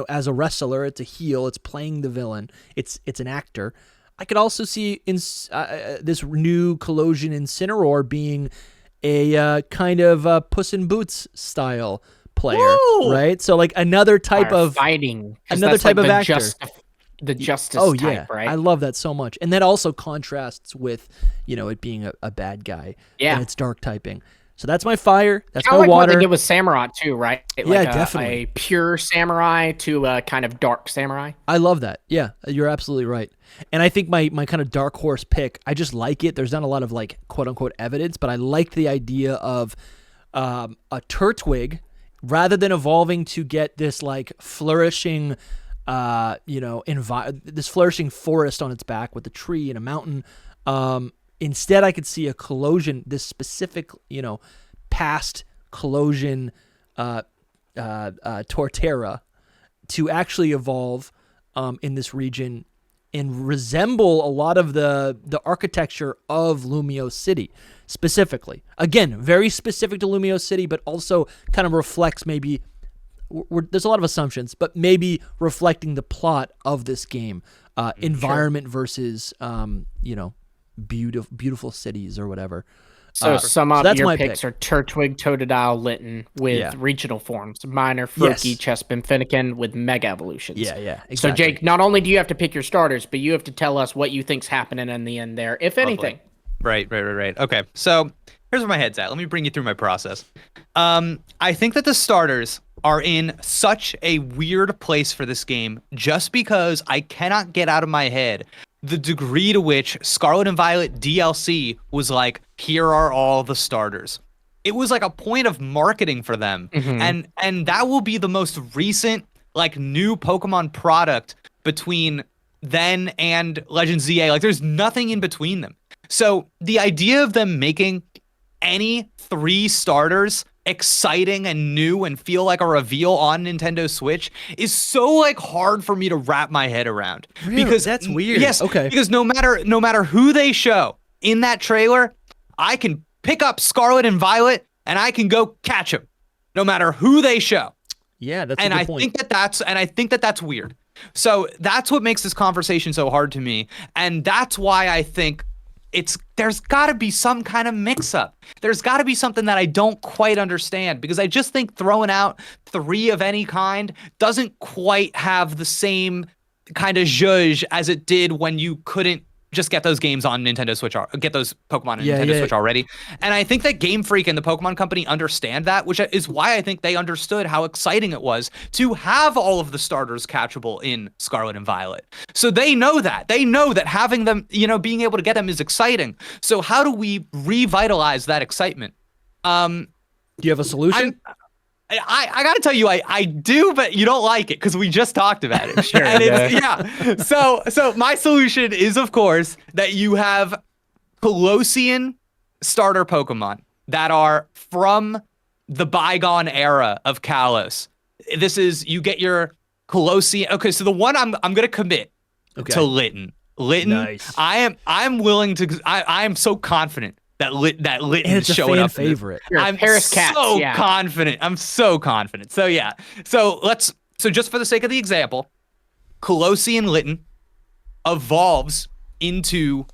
as a wrestler, it's a heel, it's playing the villain, it's an actor. I could also see this new Collision Incineroar being a kind of Puss in Boots style player, Woo! right? So like another type of fighting, another type of actor. The justice type, right? I love that so much. And that also contrasts with, it being a bad guy. Yeah. And it's dark typing. So that's my fire. That's kinda my like water. what they did with Samurott too, right? Definitely. A pure samurai to a kind of dark samurai. I love that. Yeah, you're absolutely right. And I think my kind of dark horse pick, I just like it. There's not a lot of like quote unquote evidence, but I like the idea of a Turtwig rather than evolving to get this like flourishing this flourishing forest on its back with a tree and a mountain. Instead, I could see a Collision, this specific, past Collision Torterra to actually evolve in this region and resemble a lot of the architecture of Lumiose City, specifically. Again, very specific to Lumiose City, but also kind of reflects maybe... there's a lot of assumptions, but maybe reflecting the plot of this game, environment versus, beautiful cities or whatever. So some of your picks pick. are Turtwig, Totodile, Litten with regional forms, Minor, Froakie, Chespin, Finnegan with Mega Evolutions. Yeah, exactly. So Jake, not only do you have to pick your starters, but you have to tell us what you think's happening in the end there, if anything. Right. Okay, so here's where my head's at. Let me bring you through my process. I think that the starters are in such a weird place for this game just because I cannot get out of my head the degree to which Scarlet and Violet DLC was like, here are all the starters. It was like a point of marketing for them. Mm-hmm. And that will be the most recent like new Pokemon product between then and Legends ZA. Like there's nothing in between them. So the idea of them making any 3 starters exciting and new and feel like a reveal on Nintendo Switch is so like hard for me to wrap my head around. Really? Because that's weird. Yes, okay. Because no matter who they show in that trailer, I can pick up Scarlet and Violet and I can go catch them, no matter who they show. Yeah, that's a good point. I think that's weird. So that's what makes this conversation so hard to me, and that's why I think there's got to be some kind of mix-up. There's got to be something that I don't quite understand, because I just think throwing out 3 of any kind doesn't quite have the same kind of zhuzh as it did when you couldn't just get those games on Nintendo Switch, or get those Pokemon on Nintendo Switch already. And I think that Game Freak and the Pokemon Company understand that, which is why I think they understood how exciting it was to have all of the starters catchable in Scarlet and Violet. So they know that. They know that having them, being able to get them is exciting. So how do we revitalize that excitement? Do you have a solution? I gotta tell you, I do, but you don't like it because we just talked about it. Sure. And So my solution is, of course, that you have Colossian starter Pokemon that are from the bygone era of Kalos. This is, you get your Colossian. Okay, so the one I'm gonna commit to Litten. Nice. I'm willing to. I am so confident that Litten is showing up. Favorite. I'm Paris Cats, confident. I'm so confident. So yeah. So just for the sake of the example, Colossian Litten evolves into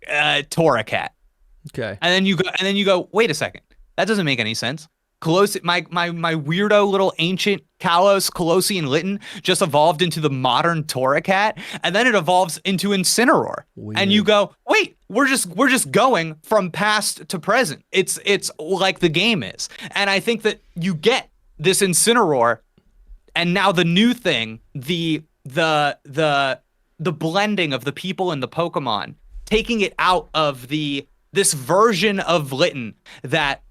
Torracat. Okay. And then you go, wait a second. That doesn't make any sense. My weirdo little ancient Kalos Colossian Litten just evolved into the modern Torracat, and then it evolves into Incineroar. Weird. And you go, wait, we're just going from past to present. It's like the game is. And I think that you get this Incineroar, and now the new thing, the blending of the people and the Pokemon, taking it out of this version of Litten that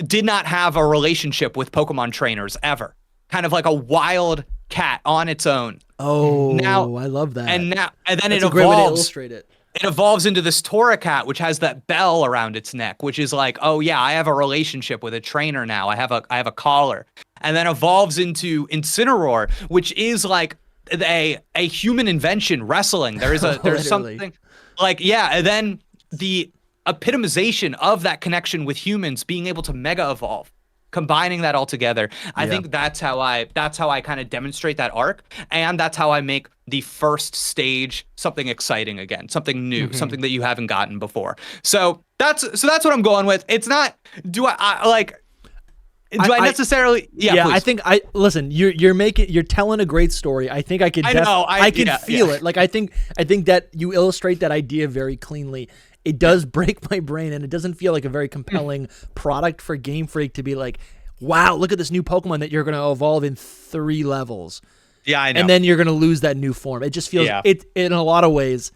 did not have a relationship with Pokemon trainers ever. Kind of like a wild cat on its own. Oh, now, I love that. And then That's it a evolves. great way to illustrate it. It evolves into this Torracat, which has that bell around its neck, which is like, oh yeah, I have a relationship with a trainer now. I have a collar. And then evolves into Incineroar, which is like a human invention, wrestling. There's something like, yeah, and then the epitomization of that connection with humans being able to mega evolve combining that all together, I think that's how I kind of demonstrate that arc, and that's how I make the first stage something exciting again, something new, something that you haven't gotten before. So that's what I'm going with. It's not do I necessarily please. I think listen, you're telling a great story. I think I can feel it. Like I think that you illustrate that idea very cleanly. It does break my brain, and it doesn't feel like a very compelling product for Game Freak to be like, wow, look at this new Pokemon that you're going to evolve in 3 levels. Yeah, I know. And then you're going to lose that new form. It just feels it in a lot of ways.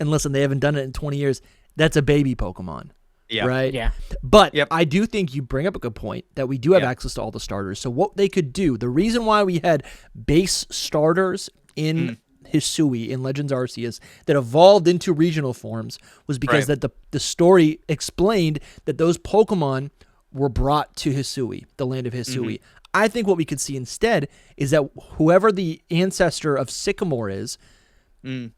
And listen, they haven't done it in 20 years. That's a baby Pokemon. Yeah. Right? Yeah. But I do think you bring up a good point that we do have access to all the starters. So what they could do, the reason why we had base starters in Hisui in Legends Arceus that evolved into regional forms was because that the story explained that those Pokemon were brought to Hisui, the land of Hisui. I think what we could see instead is that whoever the ancestor of Sycamore is, and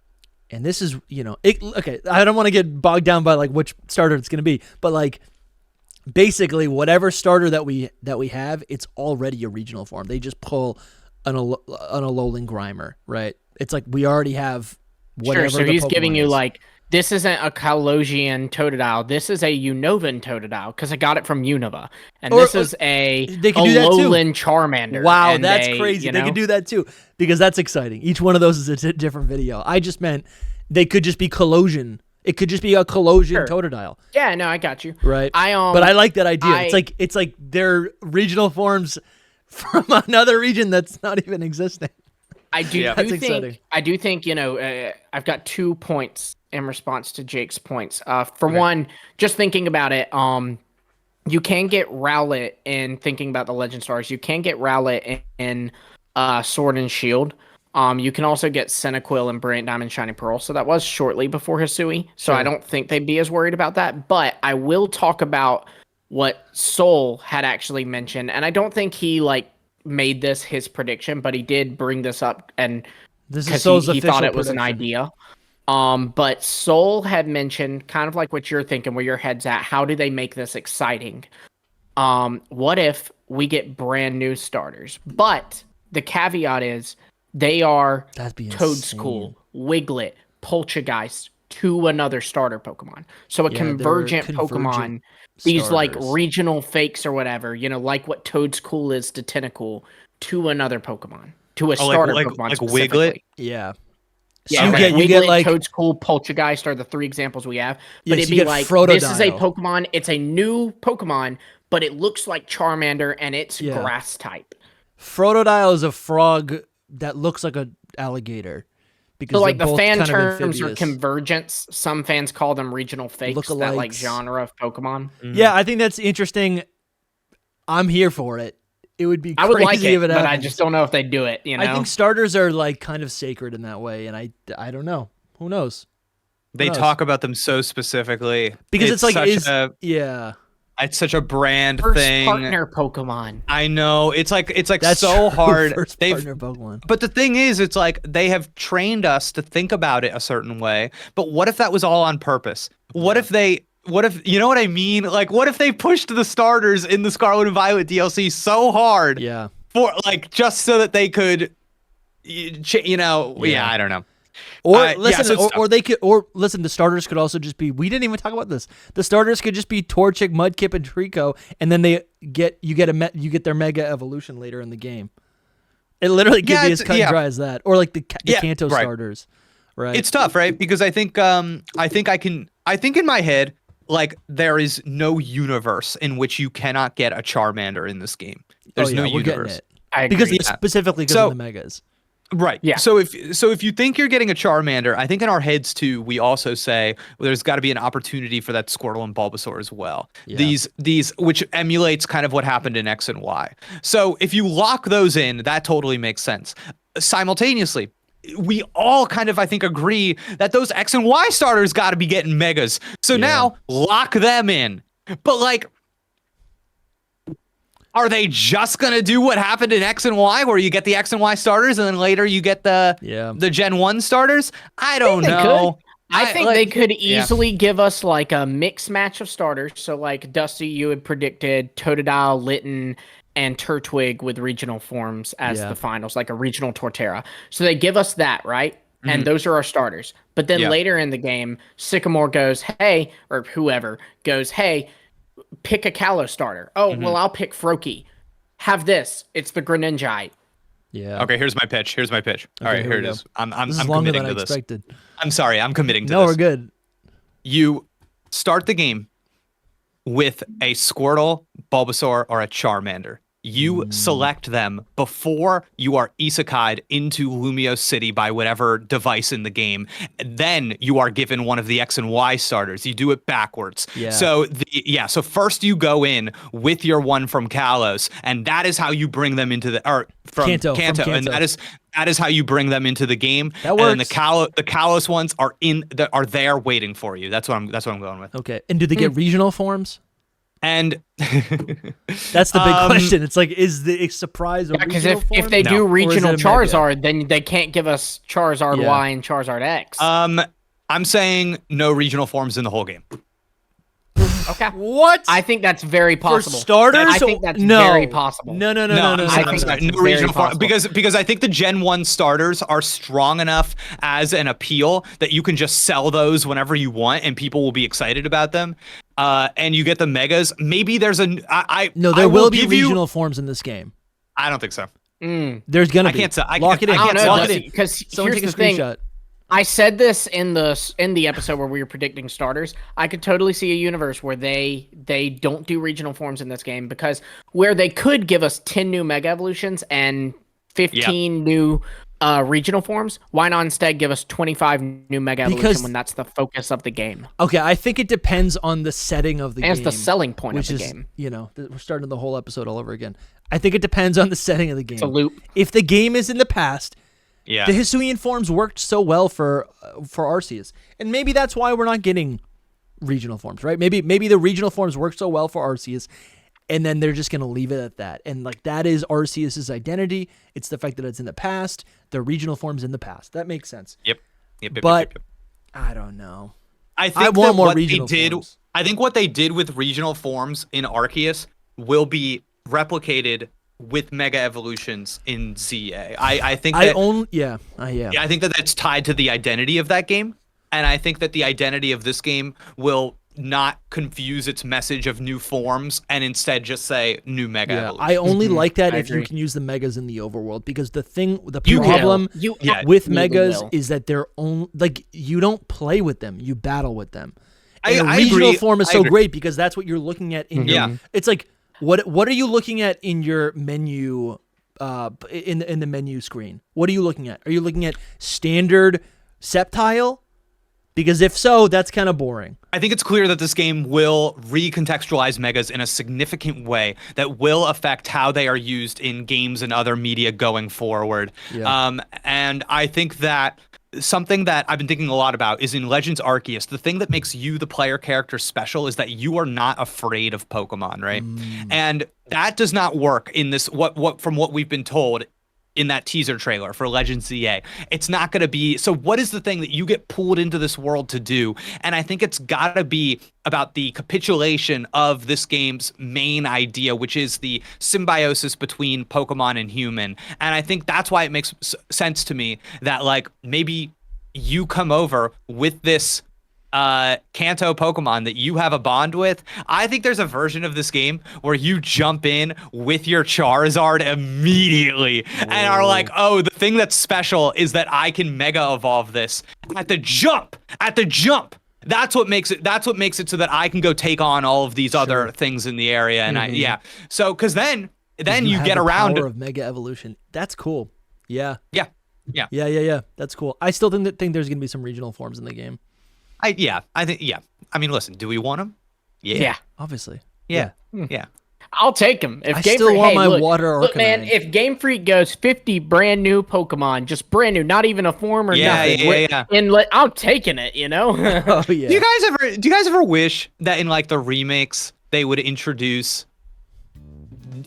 this is, okay, I don't want to get bogged down by like which starter it's going to be, but like basically whatever starter that we have, it's already a regional form. They just pull an Alolan Grimer, right? It's like we already have whatever. Sure, so he's Pokemon giving you is. like, this isn't a Kalosian Totodile. This is a Unovan Totodile because I got it from Unova. And this is a Alolan Charmander. Wow, and that's crazy. They could do that too because that's exciting. Each one of those is a different video. I just meant they could just be Kalosian. It could just be a Kalosian Totodile. Yeah, no, I got you. Right. But I like that idea. It's like they're regional forms from another region that's not even existing. I do think, I've got 2 points in response to Jake's points. For one, just thinking about it, you can get Rowlet in thinking about the Legend Stars. You can get Rowlet in Sword and Shield. You can also get Cyndaquil in Brilliant Diamond Shining Pearl. So that was shortly before Hisui. So I don't think they'd be as worried about that. But I will talk about what Soul had actually mentioned. And I don't think he made this his prediction, but he did bring this up, and this is Soul's he thought it was prediction. an idea. But Soul had mentioned kind of like what you're thinking, where your head's at. How do they make this exciting? What if we get brand new starters? But the caveat is they are Toedscool, Wiglet, Poltergeist to another starter Pokemon. So a convergent Pokemon. These regional fakes or whatever, like what Toedscool is to Tentacool to another Pokemon, to a starter Pokemon like specifically. Wiglet. Yeah. So you get Toedscool, Poltergeist are the 3 examples we have. But it'd be like, Frotodile. This is a Pokemon. It's a new Pokemon, but it looks like Charmander and it's grass type. Frotodile is a frog that looks like an alligator. Because so the fan terms are convergence. Some fans call them regional fakes. Lookalikes. That genre of Pokemon. Yeah, I think that's interesting. I'm here for it. It would be crazy I would like it, but I just don't know if they do it. I think starters are kind of sacred in that way, and I don't know. Who knows? They talk about them so specifically because it's it's such a brand First thing. Partner Pokemon. I know. It's like that's so hard. First partner Pokemon. But the thing is, it's like they have trained us to think about it a certain way. But what if that was all on purpose? What if you know what I mean? Like, what if they pushed the starters in the Scarlet and Violet DLC so hard? Yeah. For just so that they could, I don't know. Or listen, the starters could also just be, we didn't even talk about this. The starters could just be Torchic, Mudkip, and Trico, and then you get their mega evolution later in the game. It literally could be as cut and dry as that. Or the Kanto starters. Right. It's tough, right? Because I think in my head, there is no universe in which you cannot get a Charmander in this game. There's no universe. Specifically because of the megas. Right. Yeah. So if you think you're getting a Charmander, I think in our heads too, we also say there's got to be an opportunity for that Squirtle and Bulbasaur as well. Yeah. These which emulates kind of what happened in X and Y. So if you lock those in, that totally makes sense. Simultaneously, we all kind of, I think, agree that those X and Y starters got to be getting megas. So now lock them in. But are they just going to do what happened in X and Y, where you get the X and Y starters and then later you get the Gen 1 starters? I don't know. I think they could easily give us like a mixed match of starters. So like Dusty, you had predicted Totodile, Litten, and Turtwig with regional forms as the finals, like a regional Torterra. So they give us that, right? Mm-hmm. And those are our starters. But then later in the game, Sycamore goes, hey, or whoever goes, hey, pick a Kalos starter. Oh, well, I'll pick Froakie. Have this. It's the Greninjite. Yeah. Okay, here's my pitch. Okay, all right, here it is. I'm committing to this. Expected. I'm sorry, I'm committing to this. No, we're good. You start the game with a Squirtle, Bulbasaur, or a Charmander. You select them before you are isekai'd into Lumiose City by whatever device in the game. Then you are given one of the X and Y starters. You do it backwards. Yeah. So so first you go in with your one from Kalos, and that is how you bring them into from Kanto, and that is how you bring them into the game. That works. And then the Kalos ones are there waiting for you. That's what I'm going with. Okay. And do they get regional forms? And that's the big question. It's like, is the surprise a because regional form? if they do regional Charizard, then they can't give us Charizard Y and Charizard X. I'm saying no regional forms in the whole game. Okay. What? I think that's very possible. For starters? I think that's very possible. No. I think that's no regional form because I think the Gen 1 starters are strong enough as an appeal that you can just sell those whenever you want and people will be excited about them. And you get the megas. Maybe there's there will be regional forms in this game. I don't think so. There's gonna be. Lock it in. Lock it in. Because here's the thing. I said this in the episode where we were predicting starters. I could totally see a universe where they don't do regional forms in this game, because where they could give us 10 new Mega Evolutions and 15 new regional forms, why not instead give us 25 new Mega Evolution when that's the focus of the game? Okay, I think it depends on the setting of the game. And it's the selling point of the game. We're starting the whole episode all over again. I think it depends on the setting of the game. It's a loop. If the game is in the past, the Hisuian forms worked so well for Arceus, and maybe that's why we're not getting regional forms, right? Maybe the regional forms work so well for Arceus, and then they're just gonna leave it at that. And like that is Arceus's identity. It's the fact that it's in the past. The regional forms in the past. That makes sense. Yep. But I don't know. I want more regional forms. I think what they did with regional forms in Arceus will be replicated with Mega Evolutions in ZA. I think that I think that that's tied to the identity of that game, and I think that the identity of this game will not confuse its message of new forms and instead just say new Mega Evolutions. I only like that if you can use the Megas in the overworld, because the problem with Megas is that they're you don't play with them, you battle with them. And a regional form is so great because that's what you're looking at in your it's like what are you looking at in your menu in the menu screen? What are you looking at? Are you looking at standard Sceptile? Because if so, that's kind of boring. I think it's clear that this game will recontextualize Megas in a significant way that will affect how they are used in games and other media going forward. Yeah. And I think that something that I've been thinking a lot about is in Legends Arceus, the thing that makes you, the player character, special is that you are not afraid of Pokemon, right? And that does not work in this, from what we've been told in that teaser trailer for Legends ZA. It's not going to be, so what is the thing that you get pulled into this world to do? And I think it's got to be about the capitulation of this game's main idea, which is the symbiosis between Pokemon and human. And I think that's why it makes sense to me that like maybe you come over with this Kanto Pokemon that you have a bond with. I think there's a version of this game where you jump in with your Charizard immediately and are like, oh, the thing that's special is that I can Mega Evolve this at the jump. That's what makes it so that I can go take on all of these other things in the area. And so because then you get around power of Mega Evolution. That's cool. Yeah. Yeah. That's cool. I still think there's gonna be some regional forms in the game. I mean, listen, do we want them? Yeah. Obviously. Yeah. I'll take them. If I still want my water Arcanine. Look, man, if Game Freak goes 50 brand new Pokemon, just brand new, not even a form or nothing. And I'm taking it, you know? Oh, yeah. Do you guys ever wish that in like the remakes they would introduce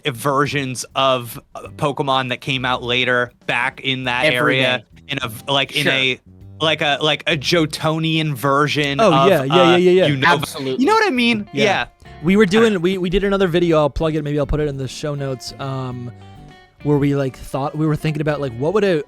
versions of Pokemon that came out later back in that area in a like a Jotonian version. Oh, of, yeah. Absolutely. You know what I mean? Yeah. We were doing we did another video. I'll plug it. Maybe I'll put it in the show notes. Where we were thinking about like what would a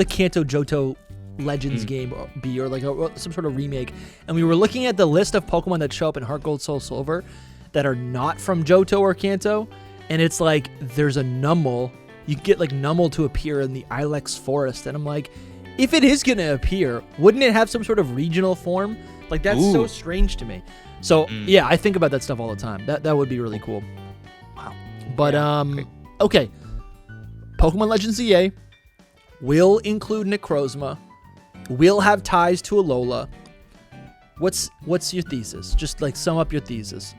Kanto Johto Legends game be, or like some sort of remake. And we were looking at the list of Pokemon that show up in Heart Gold, Soul Silver that are not from Johto or Kanto, and it's like there's a Numel. You get like Numel to appear in the Ilex Forest, and I'm like, if it is gonna appear, wouldn't it have some sort of regional form? Like that's so strange to me. So yeah, I think about that stuff all the time. That would be really cool. Wow. But okay. Pokemon Legends EA will include Necrozma. Will have ties to Alola. What's your thesis? Just like sum up your thesis.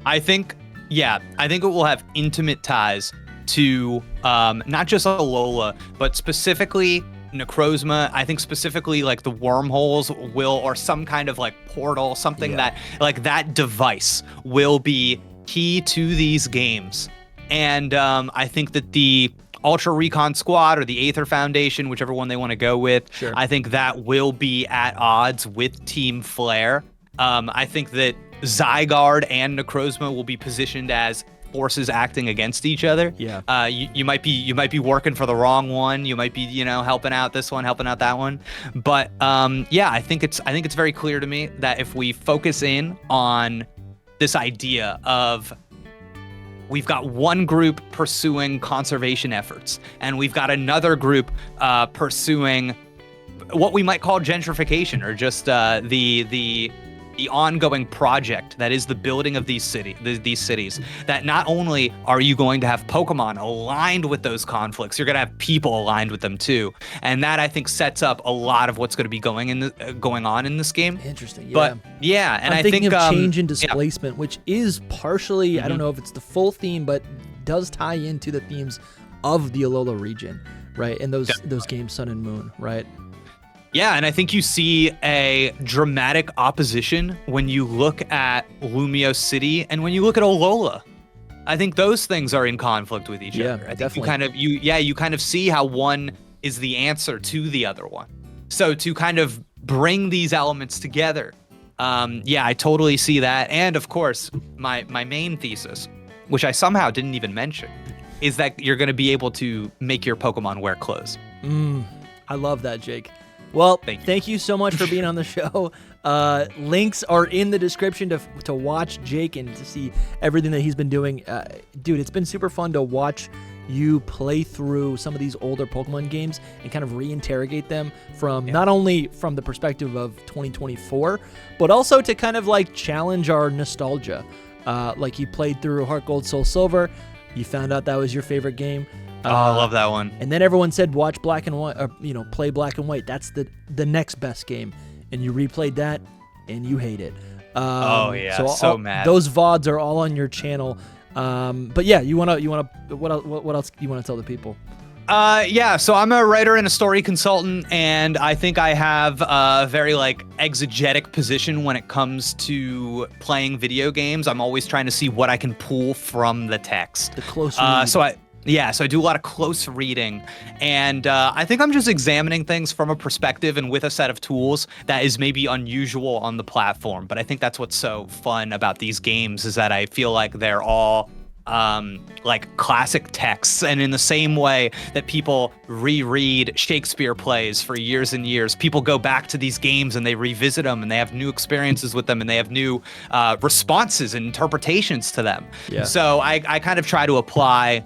I think it will have intimate ties to not just Alola, but specifically Necrozma. I think specifically like the wormholes will, or some kind of like portal, something that like that device will be key to these games. And I think that the Ultra Recon Squad or the Aether Foundation, whichever one they want to go with, I think that will be at odds with Team Flare. I think that Zygarde and Necrozma will be positioned as forces acting against each other. Yeah. You might be working for the wrong one. You might be, helping out this one, helping out that one. But I think it's very clear to me that if we focus in on this idea of we've got one group pursuing conservation efforts, and we've got another group pursuing what we might call gentrification, or just the ongoing project that is the building of these cities. That not only are you going to have Pokemon aligned with those conflicts, you're going to have people aligned with them too, and that I think sets up a lot of what's going to be going on in this game. Interesting. Yeah. But yeah, and I'm I thinking think of change and displacement, which is partially I don't know if it's the full theme, but does tie into the themes of the Alola region, right? And those games, Sun and Moon, right? Yeah, and I think you see a dramatic opposition when you look at Lumio City and when you look at Alola. I think those things are in conflict with each other. I think definitely. You kind of see how one is the answer to the other one. So to kind of bring these elements together, I totally see that. And of course, my main thesis, which I somehow didn't even mention, is that you're going to be able to make your Pokemon wear clothes. I love that, Jake. Well, thank you so much for being on the show. Links are in the description to watch Jake and to see everything that he's been doing. Dude, it's been super fun to watch you play through some of these older Pokemon games and kind of reinterrogate them from not only from the perspective of 2024, but also to kind of like challenge our nostalgia. Like you played through Heart Gold, Soul Silver. You found out that was your favorite game. I love that one. And then everyone said, watch Black and White, or, play Black and White. That's the next best game. And you replayed that, and you hate it. So mad. Those VODs are all on your channel. But yeah, what else you want to tell the people? So I'm a writer and a story consultant, and I think I have a very exegetic position when it comes to playing video games. I'm always trying to see what I can pull from the text. The close read. So I do a lot of close reading, and I think I'm just examining things from a perspective and with a set of tools that is maybe unusual on the platform. But I think that's what's so fun about these games, is that I feel like they're all classic texts, and in the same way that people reread Shakespeare plays for years and years, people go back to these games and they revisit them, and they have new experiences with them, and they have new responses and interpretations to them. So I kind of try to apply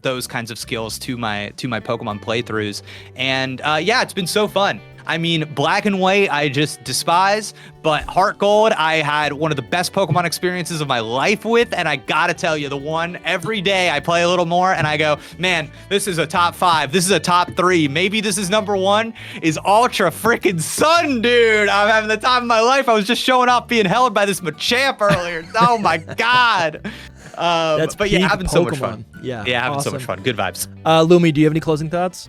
those kinds of skills to my Pokemon playthroughs, and it's been so fun. I mean, Black and White, I just despise, but Heart Gold, I had one of the best Pokemon experiences of my life with, and I gotta tell you, the one every day I play a little more, and I go, man, this is a top 5, this is a top 3, maybe this is number 1, is Ultra freaking Sun, dude. I'm having the time of my life. I was just showing off being held by this Machamp earlier. Oh my God. Having Pokemon. So much fun. Having so much fun. Good vibes. Lumi, do you have any closing thoughts?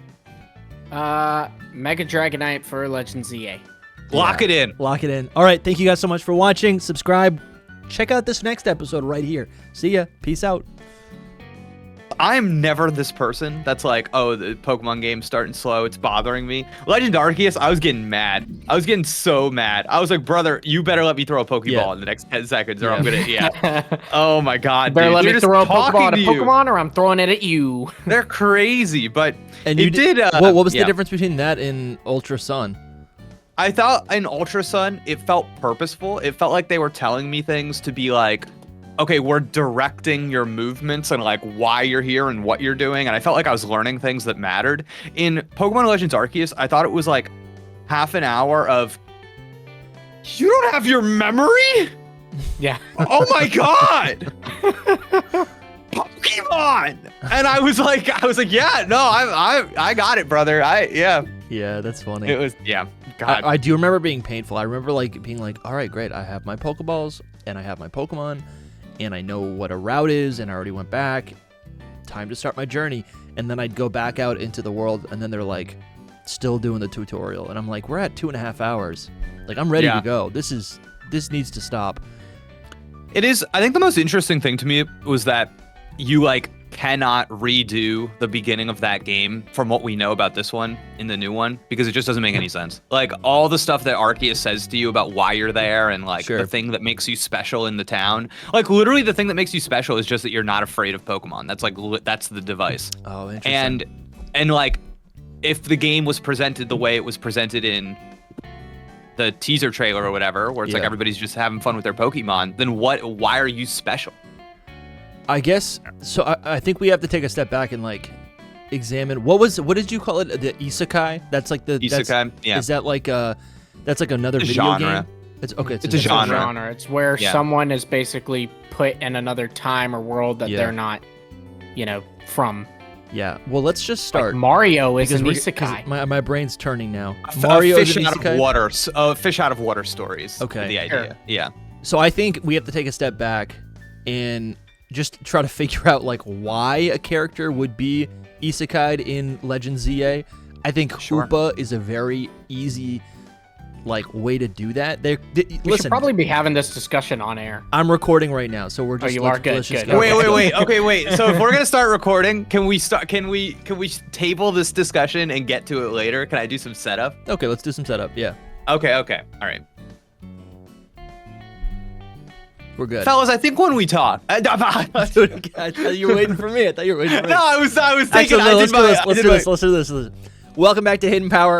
Mega Dragonite for Legends EA. Lock it in. All right. Thank you guys so much for watching. Subscribe. Check out this next episode right here. See ya. Peace out. I'm never this person that's like, oh, the Pokemon game's starting slow, it's bothering me. Legend Arceus, I was getting mad. I was getting so mad. I was like, brother, you better let me throw a Pokeball in the next 10 seconds or I'm gonna, Oh my God, better dude. let They're me just throw a Pokeball at a talking to you. Pokemon or I'm throwing it at you. They're crazy, but And it you did. what was the difference between that and Ultra Sun? I thought in Ultra Sun, it felt purposeful. It felt like they were telling me things to be like, okay, we're directing your movements and like why you're here and what you're doing. And I felt like I was learning things that mattered. In Pokemon Legends Arceus, I thought it was like half an hour of, you don't have your memory? Yeah. Oh my God. Pokemon. And I was like, yeah, no, I got it, brother. Yeah, that's funny. It was, yeah. God. I do remember being painful. I remember like being like, all right, great. I have my Pokeballs and I have my Pokemon and I know what a route is and I already went back. Time to start my journey. And then I'd go back out into the world and then they're like still doing the tutorial. And I'm like, we're at 2.5 hours. Like I'm ready to go. This needs to stop. It is. I think the most interesting thing to me was that you like cannot redo the beginning of that game from what we know about this one in the new one because it just doesn't make any sense. Like all the stuff that Arceus says to you about why you're there and like the thing that makes you special in the town, like literally the thing that makes you special is just that you're not afraid of Pokemon. That's like that's the device. Oh, interesting. And like if the game was presented the way it was presented in the teaser trailer or whatever, where it's like everybody's just having fun with their Pokemon, then why are you special? I guess so. I think we have to take a step back and like examine what did you call it? The isekai? That's like the isekai. Yeah. Is that like that's like another video genre. game? It's okay. It's a genre. It's where someone is basically put in another time or world that they're not, from. Yeah. Well, let's just start. Like Mario is an isekai. My brain's turning now. Mario is an isekai. Fish out of water stories. Okay. The idea. Yeah. So I think we have to take a step back and just try to figure out like why a character would be isekai'd in Legend ZA. I think Hoopa is a very easy like way to do that. We should probably be having this discussion on air. I'm recording right now, so we're just. Oh, you are good. Wait. Okay, wait. So if we're gonna start recording, can we table this discussion and get to it later? Can I do some setup? Okay, let's do some setup. Yeah. Okay. All right. We're good. Fellas, I think when we talk. I thought you were waiting for me. No, I was thinking. Let's do this. Welcome back to Hidden Power.